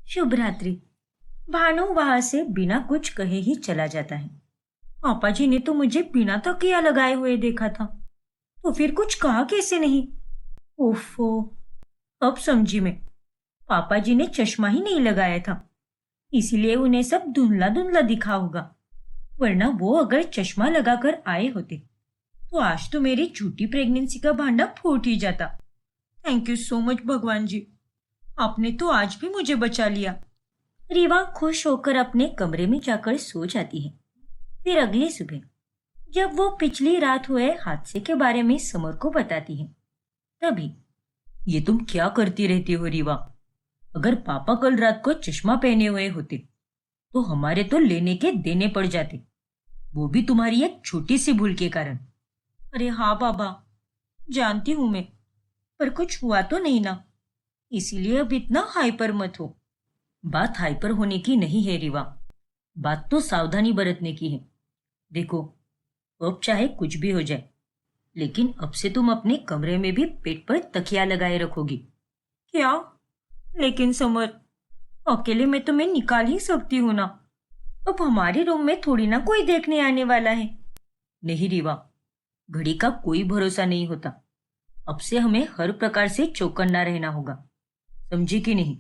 B: शुभ रात्रि। भानु वहां से बिना कुछ कहे ही चला जाता है। पापा जी ने तो मुझे बिना तकिया लगाए हुए देखा था, तो फिर कुछ कहा कैसे नहीं? ओफो, अब समझी मैं, पापा जी ने चश्मा ही नहीं लगाया था, इसीलिए उन्हें सब धुंधला धुंधला दिखा होगा, वरना वो अगर चश्मा लगाकर आए होते तो आज तो मेरी झूठी प्रेगनेंसी का भांडा फूट ही जाता। थैंक यू सो मच भगवान जी, आपने तो आज भी मुझे बचा लिया। रीवा खुश होकर अपने कमरे में जाकर सो जाती है। फिर अगली सुबह जब वो पिछली रात हुए हादसे के बारे में समर को बताती है, तभी ये तुम क्या करती रहती हो रीवा? अगर पापा कल रात को चश्मा पहने हुए होते तो हमारे तो लेने के देने पड़ जाते, वो भी तुम्हारी एक छोटी सी भूल के कारण। अरे हाँ बाबा, जानती हूं मैं, पर कुछ हुआ तो नहीं ना, इसीलिए अब इतना हाइपर मत हो। बात हाइपर होने की नहीं है रीवा, बात तो सावधानी बरतने की है। देखो, अब चाहे कुछ भी हो जाए, लेकिन अब से तुम अपने कमरे में भी पेट पर तकिया लगाए रखोगी। क्या? लेकिन समर, अकेले में तो मैं निकाल ही सकती हूँ ना। अब हमारे रूम में थोड़ी ना कोई देखने आने वाला है। नहीं रीवा, घड़ी का कोई भरोसा नहीं होता। अब से हमें हर प्रकार से चौकन्ना रहना होगा, समझी कि नहीं?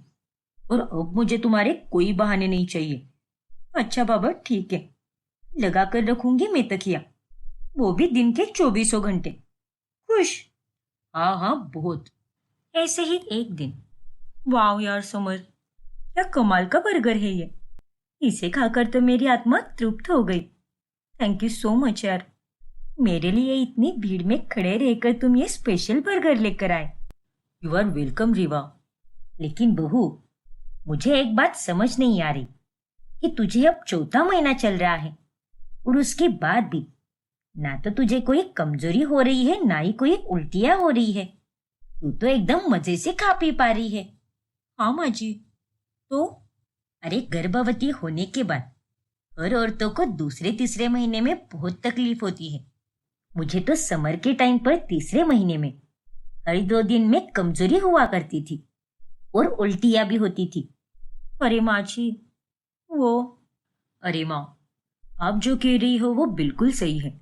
B: और अब मुझे तुम्हारे कोई बहाने नहीं चाहिए। अच्छा बाबा, ठीक है, लगा कर रखूंगी मैं तकिया, वो भी दिन के 24 घंटे। खुश? हाँ हाँ, बहुत। ऐसे ही एक दिन। वाह यार समर, क्या कमाल का बर्गर है ये। इसे खाकर तो मेरी आत्मा तृप्त हो गई। थैंक यू सो मच यार। मेरे लिए इतनी भीड़ में खड़े रहकर तुम ये स्पेशल बर्गर लेकर आए। You are welcome Reeva.
A: लेकिन बहू, मुझे एक बात समझ नहीं आ रही कि तुझे अब चौथा महीना चल रहा है और उसके बाद भी ना तो तुझे कोई कमजोरी हो रही है, ना ही कोई उल्टियां हो रही है। तू तो एकदम मजे से खा पी पा रही है।
B: हाँ माँ जी। तो
A: अरे, गर्भवती होने के बाद हर औरतों को दूसरे तीसरे महीने में बहुत तकलीफ होती है। मुझे तो समर के टाइम पर तीसरे महीने में हर 2 दिन में कमजोरी हुआ करती थी और उल्टियां भी होती थी।
B: अरे माँ जी, वो अरे माँ, आप जो कह रही हो वो बिल्कुल सही है,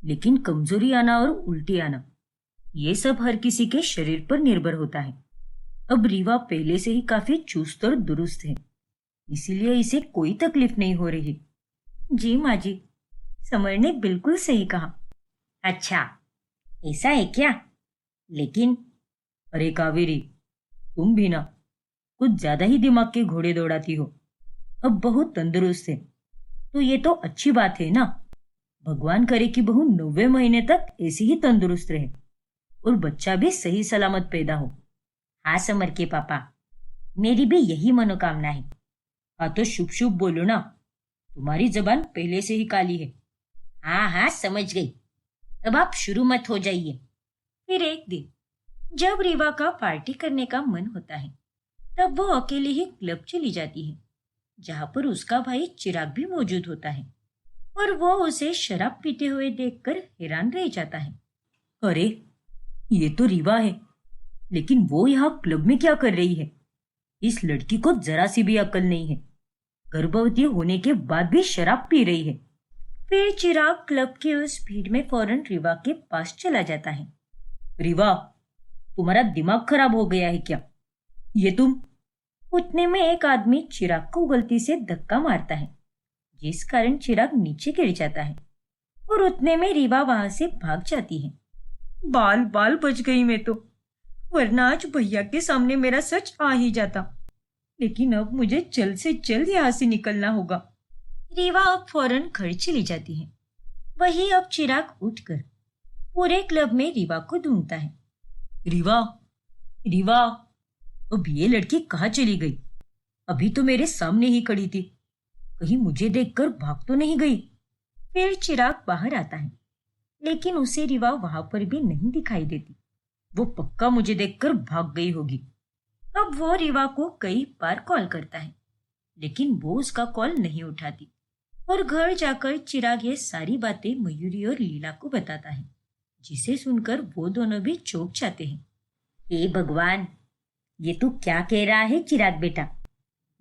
B: लेकिन कमजोरी आना और उल्टी आना, ये सब हर किसी के शरीर पर निर्भर होता है। अब रीवा पहले से ही काफी चुस्त और दुरुस्त है, इसीलिए इसे कोई तकलीफ नहीं हो रही। जी माँ जी, समर ने बिल्कुल सही कहा।
A: अच्छा, ऐसा है क्या? लेकिन
B: अरे कावेरी, तुम भी ना कुछ ज्यादा ही दिमाग के घोड़े दौड़ाती हो। अब बहू तंदुरुस्त है तो ये तो अच्छी बात है ना। भगवान करे कि बहू 90 महीने तक ऐसी ही तंदुरुस्त रहे और बच्चा भी सही सलामत पैदा हो।
A: हाँ समर के पापा, मेरी भी यही मनोकामना है।
B: हाँ तो शुभ शुभ बोलो ना, तुम्हारी जबान पहले से ही काली है।
A: हाँ हाँ, समझ गई। अब आप शुरू मत हो जाइए।
B: फिर एक दिन जब रीवा का पार्टी करने का मन होता है, तब वो अकेले ही क्लब चली जाती है, जहाँ पर उसका भाई चिराग भी मौजूद होता है और वो उसे शराब पीते हुए देखकर हैरान रह जाता है। अरे, ये तो रीवा है, लेकिन वो यहाँ क्लब में क्या कर रही है? इस लड़की को जरा सी भी अकल नहीं है, गर्भवती होने के बाद भी शराब पी रही है। फिर चिराग क्लब की उस भीड़ में फौरन रीवा के पास चला जाता है। रीवा, तुम्हारा दिमाग खराब हो गया है क्या? ये तुम। उतने में एक आदमी चिराग को गलती से धक्का मारता है, जिस कारण चिराग नीचे गिर जाता है और उतने में रीवा वहां से भाग जाती है। बाल बाल बच गई मैं तो, वरना आज भैया के सामने मेरा सच आ ही जाता। लेकिन अब मुझे जल्द से जल्द यहाँ से निकलना होगा। रीवा अब फौरन घर चली जाती है। वही अब चिराग उठकर पूरे क्लब में रीवा को ढूंढता है। रीवा, रीवा, अब ये लड़की कहाँ चली गई? अभी तो मेरे सामने ही खड़ी थी, कहीं मुझे देखकर भाग तो नहीं गई? फिर चिराग बाहर आता है, लेकिन उसे रीवा वहां पर भी नहीं दिखाई देती। वो पक्का मुझे देखकर भाग गई होगी। अब वो रीवा को कई बार कॉल करता है, लेकिन वो उसका कॉल नहीं उठाती और घर जाकर चिराग ये सारी बातें मयूरी और लीला को बताता है, जिसे सुनकर वो दोनों भी चौंक जाते हैं।
A: हे भगवान, ये तू क्या कह रहा है चिराग बेटा?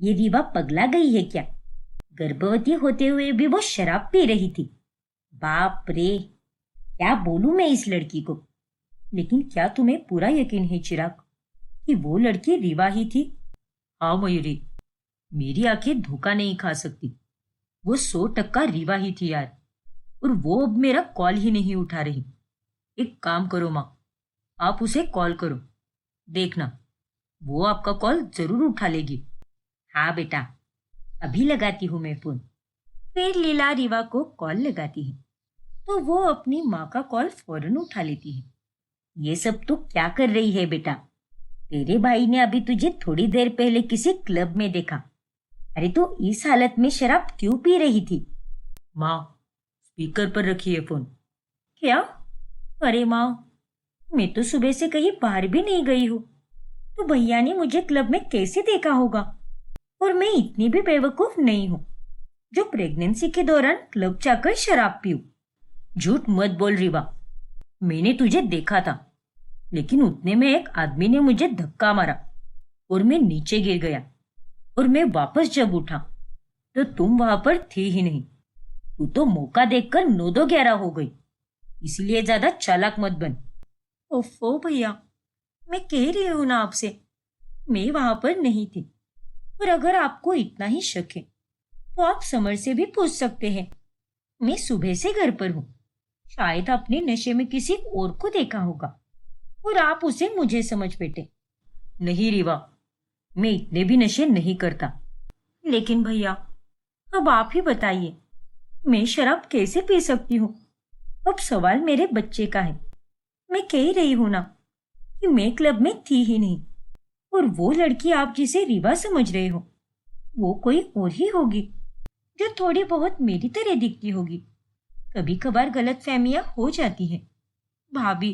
A: ये रीवा पगला गई है क्या? गर्भवती होते हुए भी वो शराब पी रही थी। बाप रे, क्या बोलूं मैं इस लड़की को।
B: लेकिन क्या तुम्हें पूरा यकीन है चिराग कि वो लड़की रीवा ही थी? हाँ मयूरी, मेरी आंखें धोखा नहीं खा सकती। वो 100% रीवा ही थी यार, और वो अब मेरा कॉल ही नहीं उठा रही। एक काम करो माँ, आप उसे कॉल करो, देखना वो आपका कॉल जरूर उठा लेगी।
A: हाँ बेटा, अभी लगाती हूँ मैं फोन।
B: फिर लीला रीवा को कॉल लगाती है तो वो अपनी माँ का कॉल फौरन उठा लेती है।
A: ये सब तू क्या कर रही है बेटा? तेरे भाई ने अभी तुझे थोड़ी देर पहले किसी क्लब में देखा। अरे तू इस हालत में शराब क्यों पी रही थी?
B: माँ, स्पीकर पर रखिए फोन। क्या? अरे माँ, मैं तो सुबह से कहीं बाहर भी नहीं गई हूँ, तो भैया ने मुझे क्लब में कैसे देखा होगा? और मैं इतनी भी बेवकूफ नहीं हूँ जो प्रेगनेंसी के दौरान क्लब जाकर शराब पीऊं।
A: झूठ मत बोल रीवा, मैंने तुझे देखा था, लेकिन उतने में एक आदमी ने मुझे धक्का मारा और मैं नीचे गिर गया। और मैं वापस जब उठा तो तुम वहां पर थी ही नहीं। तू तो मौका देखकर 9-2-11 हो गई, इसलिए ज्यादा चालाक मत बन।
B: ओफो भैया, मैं कह रही हूं ना आपसे, मैं वहां पर नहीं थी। और अगर आपको इतना ही शक है तो आप समर से भी पूछ सकते हैं। मैं सुबह से घर पर हूँ। शायद आपने नशे में किसी और को देखा होगा और आप उसे मुझे समझ बैठे।
A: नहीं रीवा, मैं इतने भी नशे नहीं करता।
B: लेकिन भैया, अब आप ही बताइए, मैं शराब कैसे पी सकती हूँ? अब सवाल मेरे बच्चे का है। मैं कह रही हूं ना कि मैं क्लब में थी ही नहीं। और वो लड़की आप जिसे रीवा समझ रहे हो, वो कोई और ही होगी जो थोड़ी बहुत मेरी तरह दिखती होगी। कभी कभार गलत फहमियां हो जाती हैं। भाभी,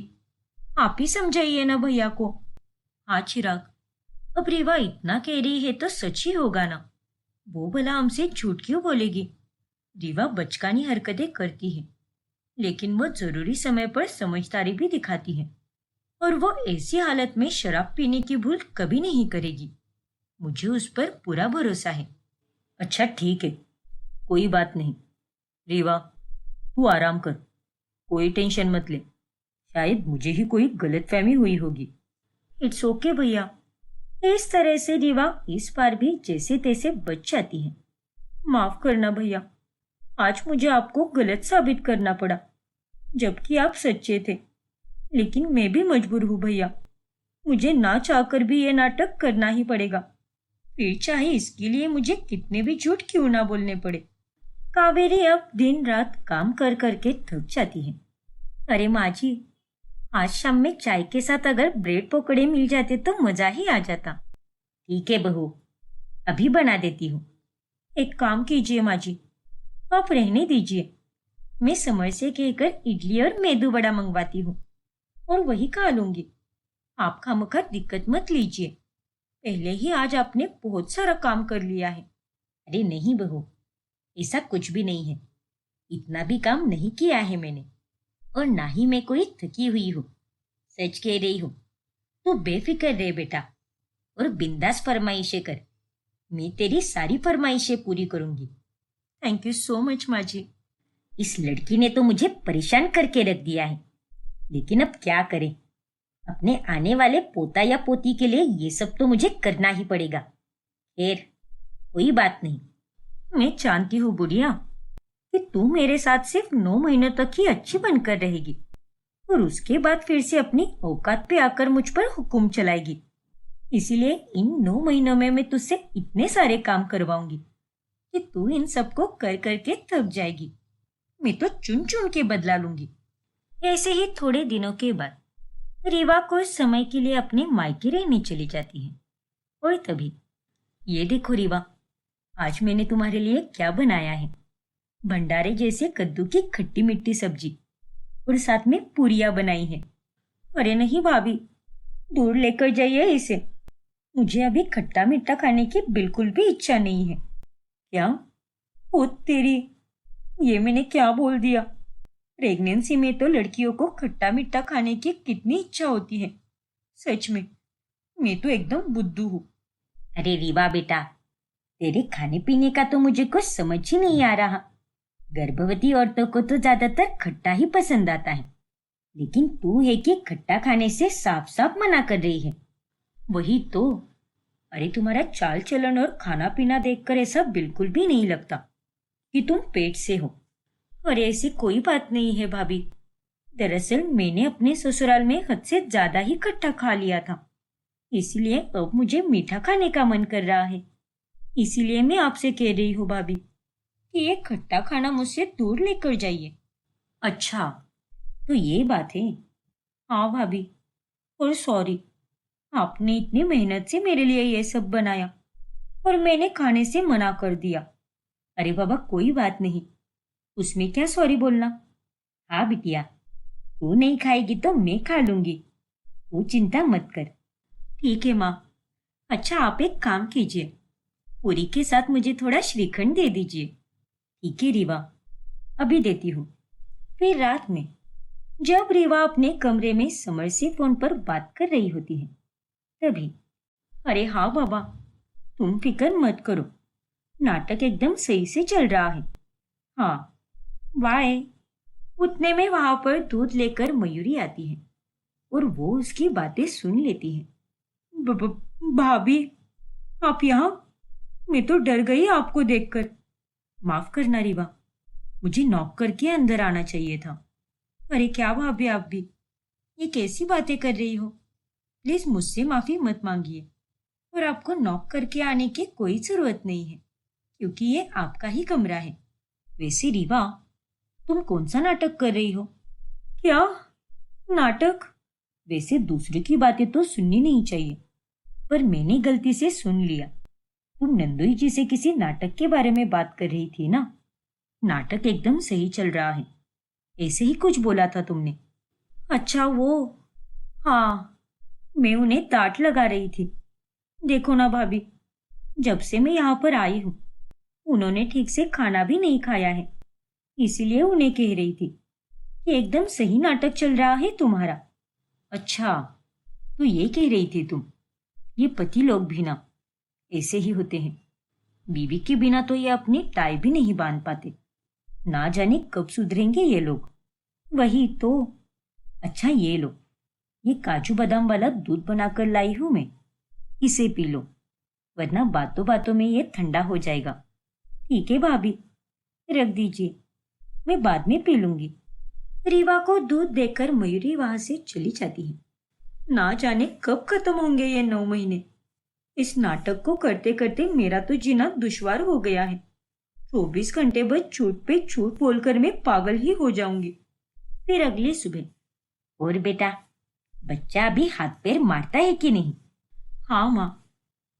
B: आप ही समझाइए ना भैया को।
A: हाँ चिराग, अब रीवा इतना कह रही है तो सच ही होगा ना। वो भला हमसे झूठ क्यों बोलेगी? रीवा बचकानी हरकतें करती है, लेकिन वो जरूरी समय पर समझदारी भी दिखाती है। और वो ऐसी हालत में शराब पीने की भूल कभी नहीं करेगी। मुझे उस पर पूरा भरोसा है। अच्छा ठीक है, कोई बात नहीं। रीवा, तू आराम कर, कोई टेंशन मत ले। शायद मुझे ही कोई गलतफहमी हुई होगी।
B: इट्स ओके भैया। इस तरह से रीवा इस बार भी जैसे तैसे बच जाती है। माफ करना भैया, आज मुझे आपको गलत साबित करना पड़ा, जबकि आप सच्चे थे। लेकिन मैं भी मजबूर हूं भैया। मुझे ना चाहकर भी ये नाटक करना ही पड़ेगा, फिर चाहे इसके लिए मुझे कितने भी झूठ क्यों ना बोलने पड़े। कावेरी अब दिन रात काम कर करके थक जाती है। अरे माँ जी, आज शाम में चाय के साथ अगर ब्रेड पकौड़े मिल जाते तो मजा ही आ जाता।
A: ठीक है बहू, अभी बना देती हूँ।
B: एक काम कीजिए माँ जी, आप रहने दीजिए। मैं समर से कहकर इडली और मेदू वड़ा मंगवाती हूँ और वही खा लूंगी। आप खामखा दिक्कत मत लीजिए। पहले ही आज आपने बहुत सारा काम कर लिया है।
A: अरे नहीं बहू, ऐसा कुछ भी नहीं है। इतना भी काम नहीं किया है मैंने, और ना ही मैं कोई थकी हुई हूँ। सच कह रही हूँ। तू बेफिक्र रहे बेटा, और बिंदास फरमाइशें कर। मैं तेरी सारी फरमाइशें पूरी करूंगी।
B: थैंक यू सो मच माँ जी।
A: इस लड़की ने तो मुझे परेशान करके रख दिया है, लेकिन अब क्या करें? अपने आने वाले पोता या पोती के लिए ये सब तो मुझे करना ही पड़ेगा। खैर, कोई बात नहीं।
B: मैं जानती हूँ बुढ़िया कि तू मेरे साथ सिर्फ 9 महीनों तक ही अच्छी बनकर रहेगी और उसके बाद फिर से अपनी औकात पे आकर मुझ पर हुक्म चलाएगी। इसीलिए इन 9 महीनों में मैं तुझसे इतने सारे काम करवाऊंगी कि तू इन सबको कर करके थक जाएगी। मैं तो चुन चुन के बदला लूंगी। ऐसे ही थोड़े दिनों के बाद रीवा कुछ समय के लिए अपने मायके रहने चली जाती है। और तभी, ये देखो रीवा, आज मैंने तुम्हारे लिए क्या बनाया है। भंडारे जैसे कद्दू की खट्टी मिट्टी सब्जी और साथ में पूरियां बनाई है। अरे नहीं भाभी, दूर लेकर जाइए इसे। मुझे अभी खट्टा मीठा खाने की बिल्कुल भी इच्छा नहीं है। क्या? ओ तेरी, ये मैंने क्या बोल दिया? प्रेगनेंसी में तो लड़कियों को खट्टा मीठा खाने की कितनी इच्छा होती है। सच में मैं तो एकदम बुद्धू हूँ।
A: अरे रीवा बेटा, तेरे खाने पीने का तो मुझे कुछ समझ ही नहीं आ रहा। गर्भवती औरतों को तो ज्यादातर खट्टा ही पसंद आता है, लेकिन तू है कि खट्टा खाने से साफ साफ मना कर रही है।
B: वही तो। अरे तुम्हारा चाल चलन और खाना पीना देखकर ऐसा बिल्कुल भी नहीं लगता कि तुम पेट से हो। अरे ऐसी कोई बात नहीं है भाभी। दरअसल मैंने अपने ससुराल में हद से ज्यादा ही खट्टा खा लिया था, इसलिए अब मुझे मीठा खाने का मन कर रहा है। इसीलिए मैं आपसे कह रही हूँ भाभी कि ये खट्टा खाना मुझसे दूर लेकर जाइए।
A: अच्छा,
B: तो ये बात है। हाँ भाभी, और सॉरी, आपने इतनी मेहनत से मेरे लिए ये सब बनाया और मैंने खाने से मना कर दिया। अरे बाबा कोई बात नहीं, उसमें क्या सॉरी बोलना। हाँ बिटिया, तू नहीं खाएगी तो मैं खा लूंगी, तू चिंता मत कर। ठीक है माँ। अच्छा आप एक काम कीजिए, पूरी के साथ मुझे थोड़ा श्रीखंड दे दीजिए। ठीक है रीवा, अभी देती हूँ।
A: फिर रात में जब रीवा अपने कमरे में समर से फोन पर बात कर रही होती है, तभी अरे हाँ बाबा, तुम फिक्र मत करो, नाटक एकदम सही से चल रहा है। हाँ, बाय। उतने में वहां पर दूध लेकर मयूरी आती है और वो उसकी बातें सुन लेती है। भाभी, आप यहाँ? मैं तो डर गई आपको देखकर। माफ करना रीवा, मुझे नॉक करके अंदर आना चाहिए था। अरे क्या भाभी, आप भी ये कैसी बातें कर रही हो? प्लीज मुझसे माफी मत मांगिए, और आपको नॉक करके आने की कोई जरूरत नहीं है, क्योंकि ये आपका ही कमरा है। वैसे रीवा, तुम कौन सा नाटक कर रही हो? क्या नाटक? वैसे दूसरे की बातें तो सुननी नहीं चाहिए, पर मैंने गलती से सुन लिया। तुम नंदोई जी से किसी नाटक के बारे में बात कर रही थी ना? नाटक एकदम सही चल रहा है, ऐसे ही कुछ बोला था तुमने। अच्छा वो, हाँ, मैं उन्हें डांट लगा रही थी। देखो ना भाभी, जब से मैं यहाँ पर आई हूँ, उन्होंने ठीक से खाना भी नहीं खाया है, इसीलिए उन्हें कह रही थी कि एकदम सही नाटक चल रहा है तुम्हारा। अच्छा, तो ये कह रही थी तुम? ये पति लोग भी ना ऐसे ही होते हैं। बीवी के बिना तो ये अपनी टाई भी नहीं बांध पाते। ना जाने कब सुधरेंगे ये लोग। वही तो। अच्छा ये लो, ये काजू बादाम वाला दूध बनाकर लाई हूं मैं, इसे पी लो, वरना बातों बातों में ये ठंडा हो जाएगा। ठीक है भाभी, रख दीजिए, मैं बाद में पी लूंगी। रीवा को दूध देकर मयूरी वहां से चली जाती है। ना जाने कब खत्म होंगे ये 9 महीने। इस नाटक को करते करते मेरा तो जीना दुश्वार हो गया है। 24 घंटे बस झूठ पे झूठ बोलकर मैं पागल ही हो जाऊंगी। फिर अगली सुबह, और बेटा, बच्चा अभी हाथ पैर मारता है कि नहीं? हाँ माँ,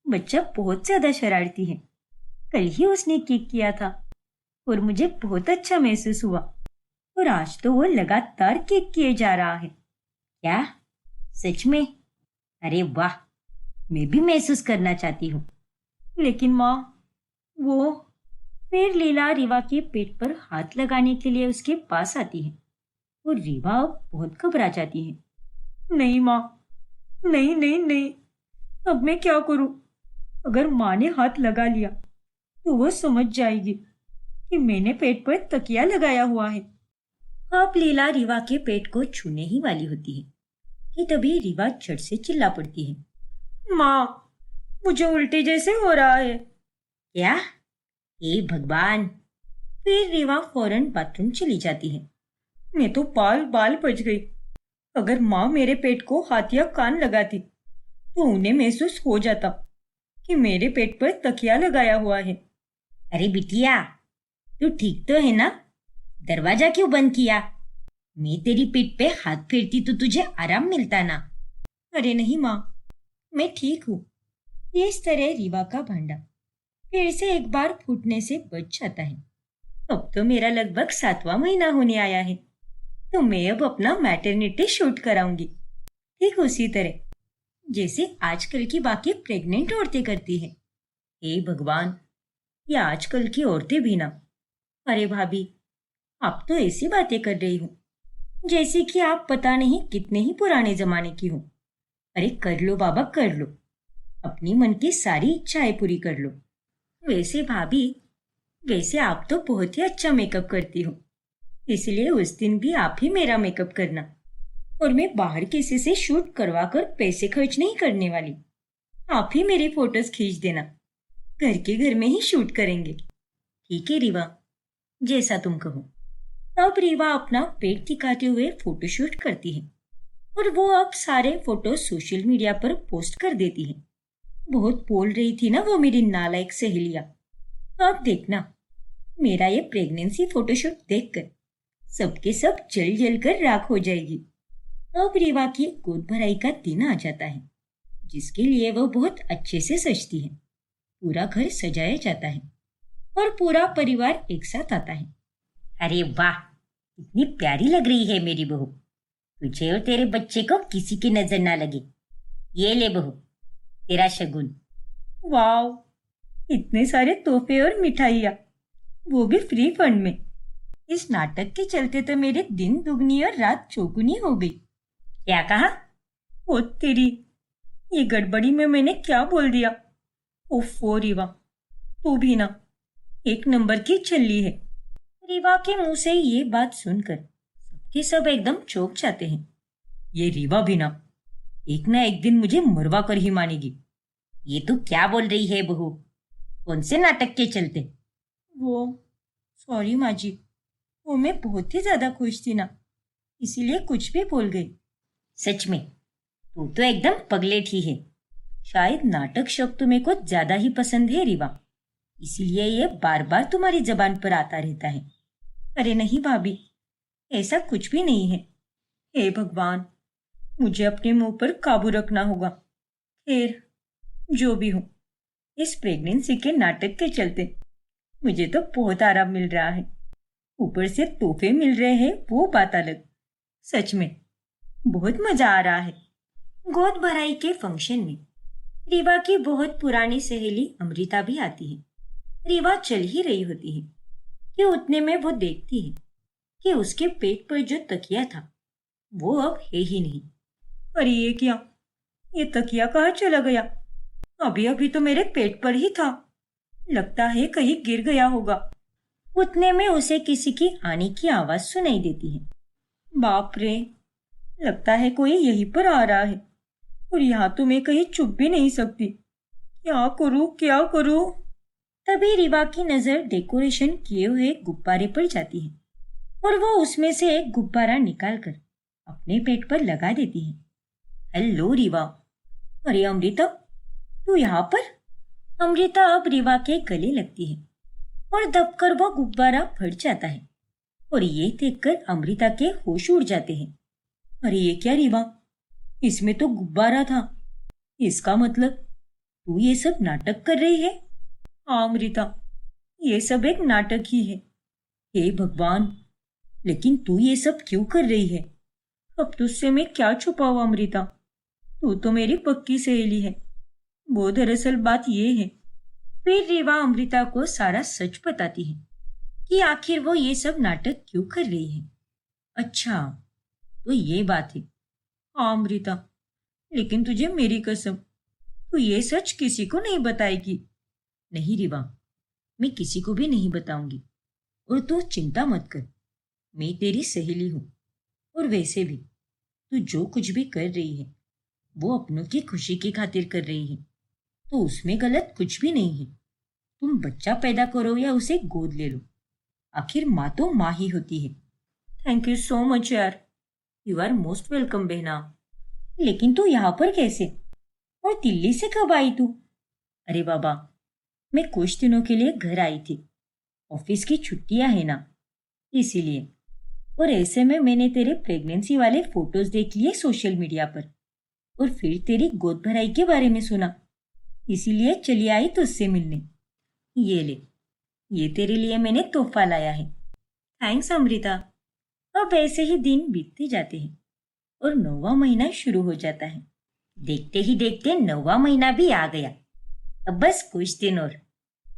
A: बच्चा बहुत ज्यादा शरारती है। कल ही उसने किक किया था और मुझे बहुत अच्छा महसूस हुआ, और आज तो वो लगातार किक किए जा रहा है। क्या सच में? अरे वाह, मैं भी महसूस करना चाहती हूँ। लेकिन माँ, वो। फिर लीला रीवा के पेट पर हाथ लगाने के लिए उसके पास आती है और रीवा अब बहुत घबरा जाती है। नहीं माँ, नहीं नहीं नहीं, अब मैं क्या करूं? अगर माँ ने हाथ लगा लिया तो वो समझ जाएगी कि मैंने पेट पर तकिया लगाया हुआ है। अब लीला रीवा के पेट को छूने ही वाली होती है कि तभी रीवा झट से चिल्ला पड़ती है। माँ, मुझे उल्टी जैसे हो रहा है। क्या? हे भगवान! फिर रीवा फौरन बाथरूम चली जाती है। मैं तो बाल बाल बच गई। अगर माँ मेरे पेट को हाथ या कान लगाती तो उन्हें महसूस हो जाता कि मेरे पेट पर तकिया लगाया हुआ है। अरे बिटिया, तू ठीक तो है ना? दरवाजा क्यों बंद किया? मैं तेरी पीठ पे हाथ फेरती तो तुझे आराम मिलता ना। अरे नहीं माँ, मैं ठीक हूँ। इस तरह रीवा का भांडा फिर से एक बार फूटने से बच जाता है। अब तो मेरा लगभग 7वां महीना होने आया है, तो मैं अब अपना मैटरनिटी शूट कराऊंगी, ठीक उसी तरह जैसे आजकल की बाकी प्रेग्नेंट औरतें करती हैं। हे भगवान, ये आजकल की औरतें भी ना। अरे भाभी, आप तो ऐसी बातें कर रही हो जैसे कि आप पता नहीं कितने ही पुराने जमाने की हो। अरे कर लो बाबा, कर लो, अपनी मन की सारी इच्छाएं पूरी कर लो। वैसे भाभी, वैसे आप तो बहुत ही अच्छा मेकअप करती हो, इसलिए उस दिन भी आप ही मेरा मेकअप करना, और मैं बाहर किसी से शूट करवा कर पैसे खर्च नहीं करने वाली। आप ही मेरी फोटोज खींच देना, घर के घर में ही शूट करेंगे। ठीक है रीवा, जैसा तुम कहो। अब रीवा अपना पेट दिखाते हुए फोटोशूट करती है और वो अब सारे फोटो सोशल मीडिया पर पोस्ट कर देती है। बहुत बोल रही थी ना वो मेरी नालायक सहेलियां। अब देखना, मेरा ये प्रेगनेंसी फोटोशूट देखकर सबके सब जल जल कर राख हो जाएगी। अब रीवा की गोद भराई का दिन आ जाता है, जिसके लिए वह बहुत अच्छे से सजती है। पूरा घर सजाया जाता है और पूरा परिवार एक साथ आता है। अरे वाह, इतनी प्यारी लग रही है मेरी बहू। तुझे और तेरे बच्चे को किसी की नजर ना लगे। ये ले बहू, तेरा शगुन। वाह, इतने सारे तोहफे और मिठाइयाँ, वो भी फ्री फंड में।
B: इस नाटक के चलते तो मेरे दिन दुगनी और रात चौगुनी हो गई।
A: क्या कहा?
B: ओ तेरी, ये गड़बड़ी में मैंने क्या बोल दिया। ओफो रीवा, तू भी ना एक नंबर की छल्ली है।
A: रीवा के मुंह से ये बात सुनकर सबके सब एकदम चौंक जाते हैं।
B: ये रीवा भी ना एक दिन मुझे मरवा कर ही मानेगी।
A: ये तू क्या बोल रही है बहू? कौन से नाटक के चलते?
B: वो सॉरी माँ जी, वो मैं बहुत ही ज्यादा खुश थी ना, इसीलिए कुछ भी बोल गई।
A: सच में तू तो एकदम पगलेट ही है। शायद नाटक शब्द तुम्हें कुछ ज्यादा ही पसंद है रीवा, इसीलिए ये बार बार तुम्हारी जबान पर आता रहता है।
B: अरे नहीं भाभी, ऐसा कुछ भी नहीं है। हे भगवान, मुझे अपने मुंह पर काबू रखना होगा। खैर, जो भी हो, इस प्रेगनेंसी के नाटक के चलते मुझे तो बहुत आराम मिल रहा है। ऊपर से तोहफे मिल रहे हैं, वो बात अलग। सच में बहुत मजा आ रहा है।
A: गोद भराई के फंक्शन में रीवा की बहुत पुरानी सहेली अमृता भी आती है। रीवा चल ही रही होती है कि उतने में वो देखती है कि उसके पेट पर जो तकिया था वो अब है ही नहीं।
B: अरे ये क्या, ये तकिया कहाँ चला गया? अभी अभी तो मेरे पेट पर ही था। लगता है कहीं गिर गया होगा।
A: उतने में उसे किसी की आने की आवाज सुनाई देती है।
B: बाप रे, लगता है कोई यहीं पर आ रहा है, और यहाँ तो मैं कहीं छुप भी नहीं सकती। क्या करूँ क्या करूँ?
A: तभी रीवा की नजर डेकोरेशन किए हुए गुब्बारे पर जाती है और वो उसमें से एक गुब्बारा निकालकर अपने पेट पर लगा देती है।
B: हेलो रीवा।
A: अरे अमृता, तू यहाँ पर? अमृता अब रीवा के गले लगती है और दबकर वो गुब्बारा फट जाता है और ये देखकर अमृता के होश उड़ जाते हैं।
B: अरे ये क्या रीवा, इसमें तो गुब्बारा था। इसका मतलब तू ये सब नाटक कर रही है? हाँ अमृता, ये सब एक नाटक ही है। हे भगवान, लेकिन तू ये सब क्यों कर रही है? अब तुझसे मैं क्या छुपाऊं अमृता, तू तो मेरी पक्की सहेली है। वो दरअसल बात ये है।
A: फिर रीवा अमृता को सारा सच बताती है कि आखिर वो ये सब नाटक क्यों कर रही है।
B: अच्छा, तो ये बात है। हाँ अमृता, लेकिन तुझे मेरी कसम, तू ये सच किसी को नहीं बताएगी। नहीं रीवा, मैं किसी को भी नहीं बताऊंगी। और तू चिंता मत कर, मैं तेरी सहेली हूं। और वैसे भी तू जो कुछ भी कर रही है वो अपनों की खुशी की खातिर कर रही है, तो उसमें गलत कुछ भी नहीं है। तुम बच्चा पैदा करो या उसे गोद ले लो, आखिर माँ तो माँ ही होती है। थैंक यू सो मच यार। यू आर मोस्ट वेलकम बहना।
A: लेकिन तू यहाँ पर कैसे, और दिल्ली से कब आई तू?
B: अरे बाबा, मैं कुछ दिनों के लिए घर आई थी। ऑफिस की छुट्टियां है ना, इसीलिए। और ऐसे में मैंने तेरे प्रेगनेंसी वाले फोटोज देख लिए सोशल मीडिया पर, और फिर तेरी गोद भराई के बारे में सुना, इसीलिए चली आई तुझसे मिलने। ये ले, ये तेरे लिए मैंने तोहफा लाया है।
A: थैंक्स अमृता।
B: अब ऐसे ही दिन बीतते जाते हैं और 9वां महीना शुरू हो जाता है।
A: देखते ही देखते 9वां महीना भी आ गया। अब बस कुछ दिन और,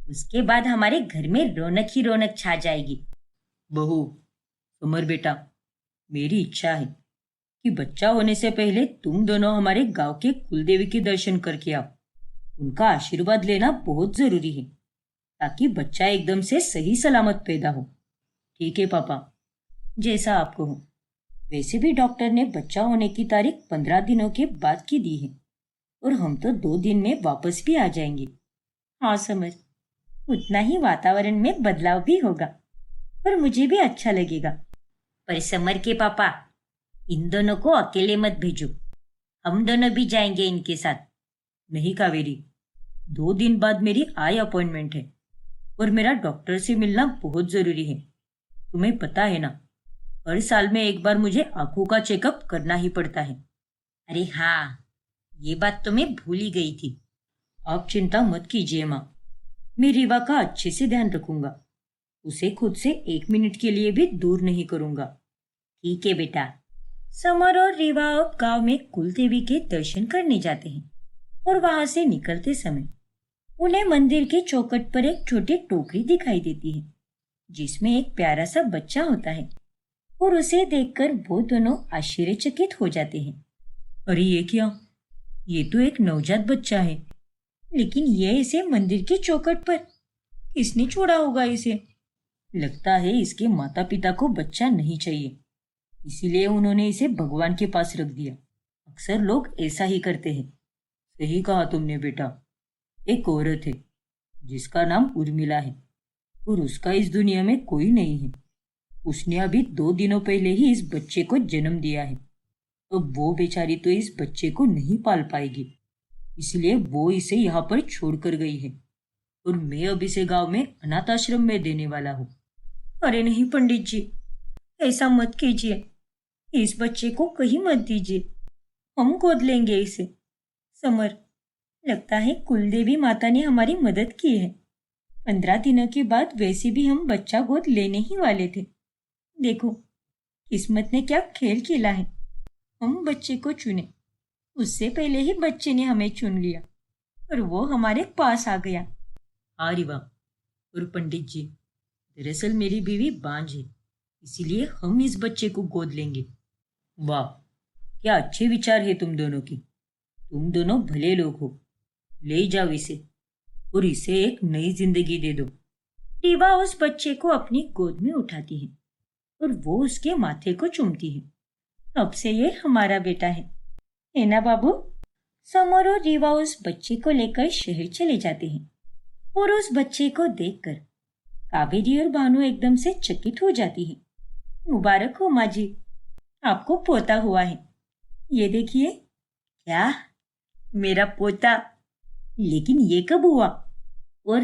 A: उसके बाद हमारे घर में रौनक ही रौनक छा जाएगी।
B: बहू, समर बेटा, मेरी इच्छा है कि बच्चा होने से पहले तुम दोनों हमारे गांव के कुलदेवी के दर्शन करके आओ। उनका आशीर्वाद लेना बहुत जरूरी है, ताकि बच्चा एकदम से सही सलामत पैदा हो। ठीक है पापा, जैसा आपको हो। वैसे भी डॉक्टर ने बच्चा होने की तारीख 15 दिनों के बाद की दी है, और हम तो 2 दिन में वापस भी आ जाएंगे।
A: हाँ समझ, उतना ही वातावरण में बदलाव भी होगा और मुझे भी अच्छा लगेगा। पर समर के पापा, इन दोनों को अकेले मत भेजो, हम दोनों भी जाएंगे इनके साथ।
B: नहीं कावेरी, 2 दिन बाद मेरी आई अपॉइंटमेंट है और मेरा डॉक्टर से मिलना बहुत जरूरी है। तुम्हें पता है ना, हर साल में एक बार मुझे आंखों का चेकअप करना ही पड़ता है।
A: अरे हाँ, ये बात तो मैं भूल ही गई थी।
B: आप चिंता मत कीजिए माँ, मैं रीवा का अच्छे से ध्यान रखूंगा। उसे खुद से 1 मिनट के लिए भी दूर नहीं करूंगा।
A: ठीक है बेटा।
B: समर और रीवा अब गांव में कुलदेवी के दर्शन करने जाते हैं, और वहां से निकलते समय उन्हें मंदिर की चौखट पर एक छोटी टोकरी दिखाई देती है।
A: जिसमें एक प्यारा सा बच्चा होता है और उसे देखकर वो दोनों आश्चर्यचकित हो जाते हैं।
B: अरे ये क्या, ये तो एक नवजात बच्चा है, लेकिन ये इसे मंदिर की चौखट पर किसने छोड़ा होगा इसे? लगता है इसके माता पिता को बच्चा नहीं चाहिए, इसीलिए उन्होंने इसे भगवान के पास रख दिया। अक्सर लोग ऐसा ही करते हैं। सही कहा तुमने बेटा। एक औरत है जिसका नाम उर्मिला है और उसका इस दुनिया में कोई नहीं है। उसने अभी 2 दिनों पहले ही इस बच्चे को जन्म दिया है। तो वो बेचारी तो इस बच्चे को नहीं पाल पाएगी, इसलिए वो इसे यहाँ पर छोड़कर गई है और मैं अब इसे गांव में अनाथ आश्रम में देने वाला हूँ। अरे नहीं पंडित जी, ऐसा मत कीजिए। इस बच्चे को कहीं मत दीजिए, हम गोद लेंगे इसे। समर, लगता है कुलदेवी माता ने हमारी मदद की है। 15 दिनों के बाद वैसे भी हम बच्चा गोद लेने ही वाले थे। देखो किस्मत ने क्या खेल खेला है। हम बच्चे को चुने, उससे पहले ही बच्चे ने हमें चुन लिया और वो हमारे पास आ गया। अरे वाह। और पंडित जी, दरअसल मेरी बीवी बांझ है, इसीलिए हम इस बच्चे को गोद लेंगे। वाह, क्या अच्छे विचार है तुम दोनों की। तुम दोनों भले लोग हो। ले जाओ इसे और इसे एक नई जिंदगी दे दो।
A: रीवा उस बच्चे को अपनी गोद में उठाती है और वो उसके माथे को चूमती है। अब से ये हमारा बेटा है ना बाबू? समर और रीवा उस बच्चे को लेकर शहर चले जाते हैं और उस बच्चे को देखकर कावेरी और भानु एकदम से चकित हो जाती है। मुबारक हो माँ जी, आपको पोता हुआ है। ये देखिए।
B: क्या? मेरा पोता?
A: लेकिन ये कब हुआ? और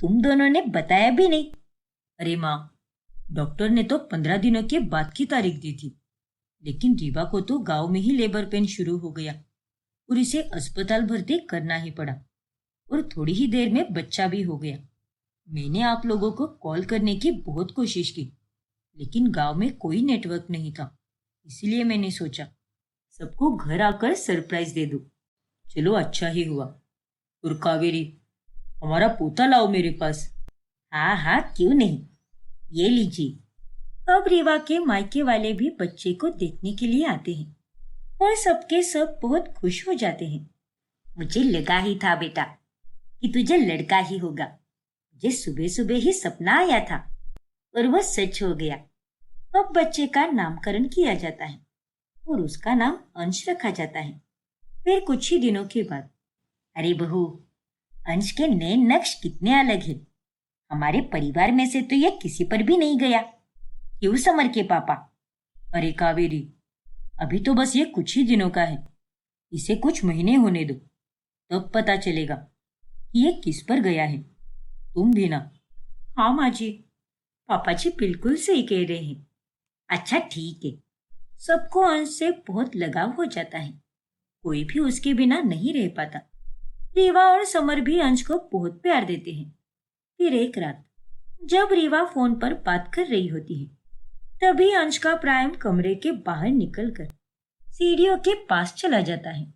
A: तुम दोनों ने बताया भी नहीं।
B: अरे माँ, डॉक्टर ने तो 15 दिनों के बाद की तारीख दी थी, लेकिन रीवा को तो गांव में ही लेबर पेन शुरू हो गया और इसे अस्पताल भर्ती करना ही पड़ा और थोड़ी ही देर में बच्चा भी हो गया। मैंने आप लोगों को कॉल करने की बहुत कोशिश की, लेकिन गांव में कोई नेटवर्क नहीं था, इसलिए मैंने सोचा सबको घर आकर सरप्राइज दे दूं। चलो अच्छा ही हुआ। और कावेरी, हमारा पोता लाओ मेरे पास।
A: हाँ हाँ, क्यों नहीं, ये लीजिए। अब रीवा के मायके वाले भी बच्चे को देखने के लिए आते हैं और सबके सब बहुत खुश हो जाते हैं। मुझे लगा ही था बेटा कि तुझे लड़का ही होगा। मुझे सुबह सुबह ही सपना आया था और वह सच हो गया। अब बच्चे का नामकरण किया जाता है और उसका नाम अंश रखा जाता है। फिर कुछ ही दिनों के बाद, अरे बहू, अंश के नए नक्श कितने अलग हैं। हमारे परिवार में से तो यह किसी पर भी नहीं गया। क्यों समर के पापा?
B: अरे कावेरी, अभी तो बस ये कुछ ही दिनों का है, इसे कुछ महीने होने दो, तब पता चलेगा कि ये किस पर गया है। तुम भी ना।
A: हाँ माँ जी, पापा जी बिल्कुल सही कह रहे हैं। अच्छा ठीक है। सबको अंश से बहुत लगाव हो जाता है, कोई भी उसके बिना नहीं रह पाता। रीवा और समर भी अंश को बहुत प्यार देते हैं। फिर एक रात जब रीवा फोन पर बात कर रही होती है, तभी अंश का प्राइम कमरे के बाहर निकलकर सीढ़ियों के पास चला जाता है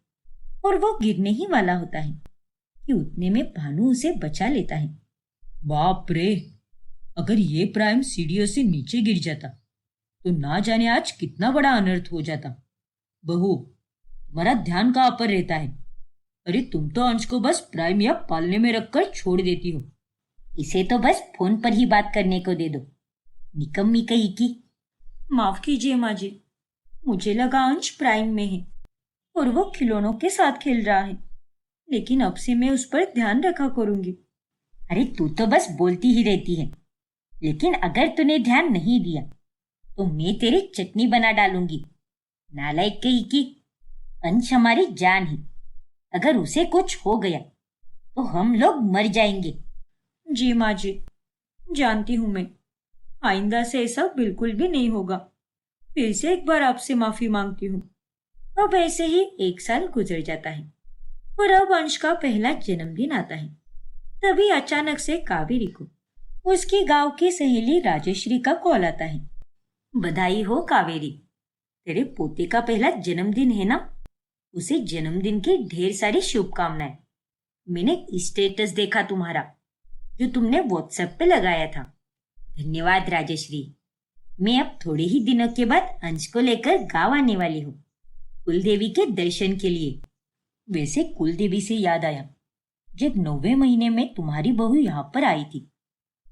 A: और वो गिरने ही वाला होता है कि उतने में भानु उसे बचा लेता है।
B: बाप रे, अगर ये प्राइम सीढ़ियों से नीचे गिर जाता तो ना जाने आज कितना बड़ा अनर्थ हो जाता। बहू, तुम्हारा ध्यान कहाँ पर रहता है? अरे तुम तो अंश को बस प्राइम या पालने में रखकर छोड़ देती हो।
A: इसे तो बस फोन पर ही बात करने को दे दो, निकम्मी कहीं की। माफ कीजिए माँ जी, मुझे लगा अंश प्राइम में है और वो खिलौनों के साथ खेल रहा है, लेकिन अब से मैं उस पर ध्यान रखा करूंगी। अरे तू तो बस बोलती ही रहती है, लेकिन अगर तूने ध्यान नहीं दिया तो मैं तेरी चटनी बना डालूंगी। नालायक कहीं की। अंश हमारी जान है, अगर उसे कुछ हो गया तो हम लोग मर जाएंगे। जी माँ जी, जानती हूं मैं। आइंदा से ऐसा बिल्कुल भी नहीं होगा। फिर से एक बार आपसे माफी मांगती हूँ। अब ऐसे ही 1 साल गुजर जाता है और अब अंश का पहला जन्मदिन आता है। तभी अचानक से कावेरी को उसकी गांव की सहेली राजेश्री का कॉल आता है। बधाई हो कावेरी, तेरे पोते का पहला जन्मदिन है ना। उसे जन्मदिन की ढेर सारी शुभकामनाएं। मैंने स्टेटस देखा तुम्हारा, जो तुमने व्हाट्सएप पे लगाया था। धन्यवाद राजश्री। मैं अब थोड़े ही दिनों के बाद अंश को लेकर गांव आने वाली हूँ, कुलदेवी के दर्शन के लिए।
B: वैसे कुलदेवी से याद आया, जब 9वें महीने में तुम्हारी बहू यहाँ पर आई थी,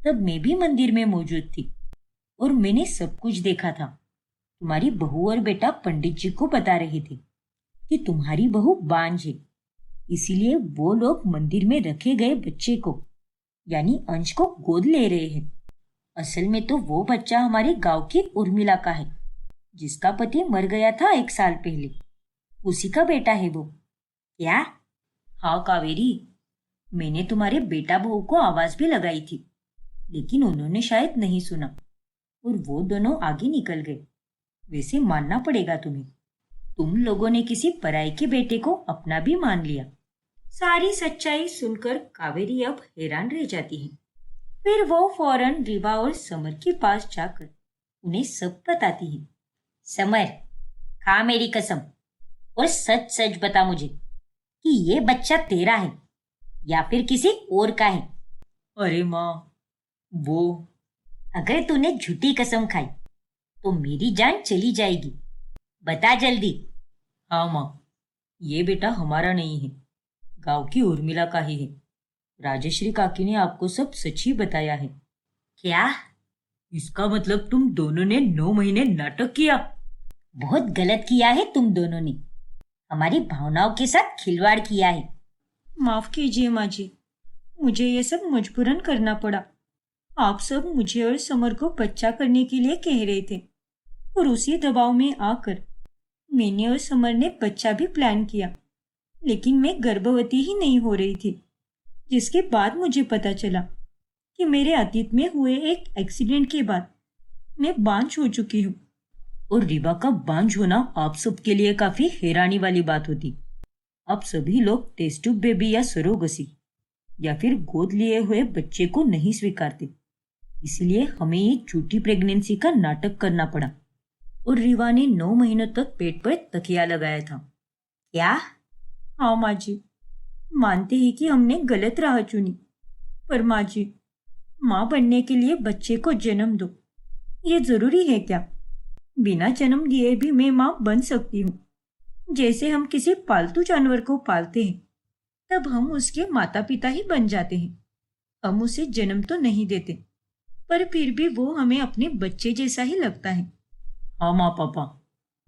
B: तब मैं भी मंदिर में मौजूद थी और मैंने सब कुछ देखा था। तुम्हारी बहू और बेटा पंडित जी को बता रहे थे कि तुम्हारी बहू बांझ है, इसीलिए वो लोग मंदिर में रखे गए बच्चे को यानी अंश को गोद ले रहे हैं। असल में तो वो बच्चा हमारे गांव की उर्मिला का है, जिसका पति मर गया था 1 साल पहले। उसी का बेटा है वो।
A: क्या?
B: हाँ कावेरी, मैंने तुम्हारे बेटा बहू को आवाज भी लगाई थी, लेकिन उन्होंने शायद नहीं सुना और वो दोनों आगे निकल गए। वैसे मानना पड़ेगा तुम्हें, तुम लोगों ने किसी पराये के बेटे को अपना भी मान लिया।
A: सारी सच्चाई सुनकर कावेरी अब हैरान रह जाती है। फिर वो फौरन रीवा और समर के पास जाकर उन्हें सब बताती है। समर, खा मेरी कसम और सच सच बता मुझे कि ये बच्चा तेरा है या फिर किसी और का है।
B: अरे माँ, वो
A: अगर तूने झूठी कसम खाई तो मेरी जान चली जाएगी। बता जल्दी।
B: हाँ माँ, ये बेटा हमारा नहीं है, गांव की उर्मिला का ही है। राजश्री काकी ने आपको सब सच ही बताया है।
A: क्या?
B: इसका मतलब तुम दोनों ने 9 महीने नाटक किया?
A: बहुत गलत किया है तुम दोनों ने, हमारी भावनाओं के साथ खिलवाड़ किया है।
B: माफ कीजिए माँ जी, मुझे ये सब मजबूरन करना पड़ा। आप सब मुझे और समर को बच्चा करने के लिए कह रहे थे और उसी दबाव में आकर मैंने और समर ने बच्चा भी प्लान किया, लेकिन मैं गर्भवती ही नहीं हो रही थी। जिसके बाद मुझे पता चला कि मेरे अतीत में हुए एक एक्सीडेंट के बाद मैं बांझ हो चुकी हूँ। और रीवा का बांझ होना आप सबके लिए काफी हैरानी वाली बात होती। आप सभी लोग टेस्ट ट्यूब बेबी या सरोगसी या फिर गोद लिए हुए बच्चे को नहीं स्वीकारते, इसलिए हमें ये झूठी प्रेगनेंसी का नाटक करना पड़ा और रीवा ने 9 महीनों तक पेट पर तकिया लगाया था।
A: क्या?
B: हाँ माँ जी, मानते ही कि हमने गलत राह चुनी, पर माँ जी, माँ बनने के लिए बच्चे को जन्म दो, ये जरूरी है क्या? बिना जन्म दिए भी मैं माँ बन सकती हूँ। जैसे हम किसी पालतू जानवर को पालते हैं, तब हम उसके माता पिता ही बन जाते हैं। हम उसे जन्म तो नहीं देते, पर फिर भी वो हमें अपने बच्चे जैसा ही लगता है। हाँ माँ पापा,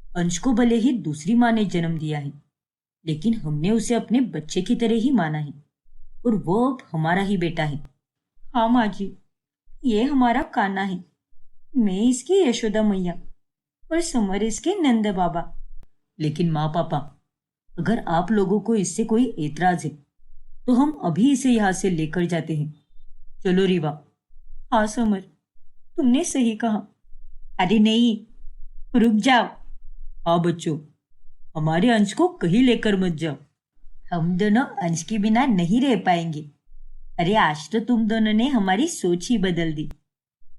B: अंश को भले ही दूसरी माँ ने जन्म दिया है, लेकिन हमने उसे अपने बच्चे की तरह ही माना है और वो अब हमारा ही बेटा है। हाँ माँ जी, ये हमारा कान्हा है, मैं इसकी यशोदा मैया और समर इसके नंद बाबा। लेकिन माँ पापा, अगर आप लोगों को इससे कोई एतराज है तो हम अभी इसे यहाँ से लेकर जाते हैं। चलो रीवा। हाँ समर, तुमने सही कहा।
A: अरे नहीं, रुक जाओ।
B: हाँ बच्चों, हमारे अंश को कहीं लेकर मत जाओ।
A: हम दोनों अंश के बिना नहीं रह पाएंगे। अरे आज तो तुम दोनों ने हमारी सोच ही बदल दी।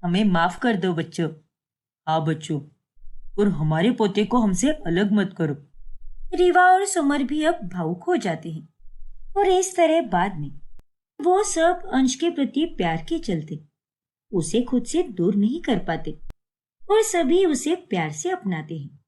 A: हमें माफ कर दो बच्चों।
B: हाँ बच्चों, और हमारे पोते को हमसे अलग मत करो।
A: रीवा और समर भी अब भावुक हो जाते हैं और इस तरह बाद में वो सब अंश के प्रति प्यार के चलते उसे खुद से दूर नहीं कर पाते और सभी उसे प्यार से अपनाते हैं।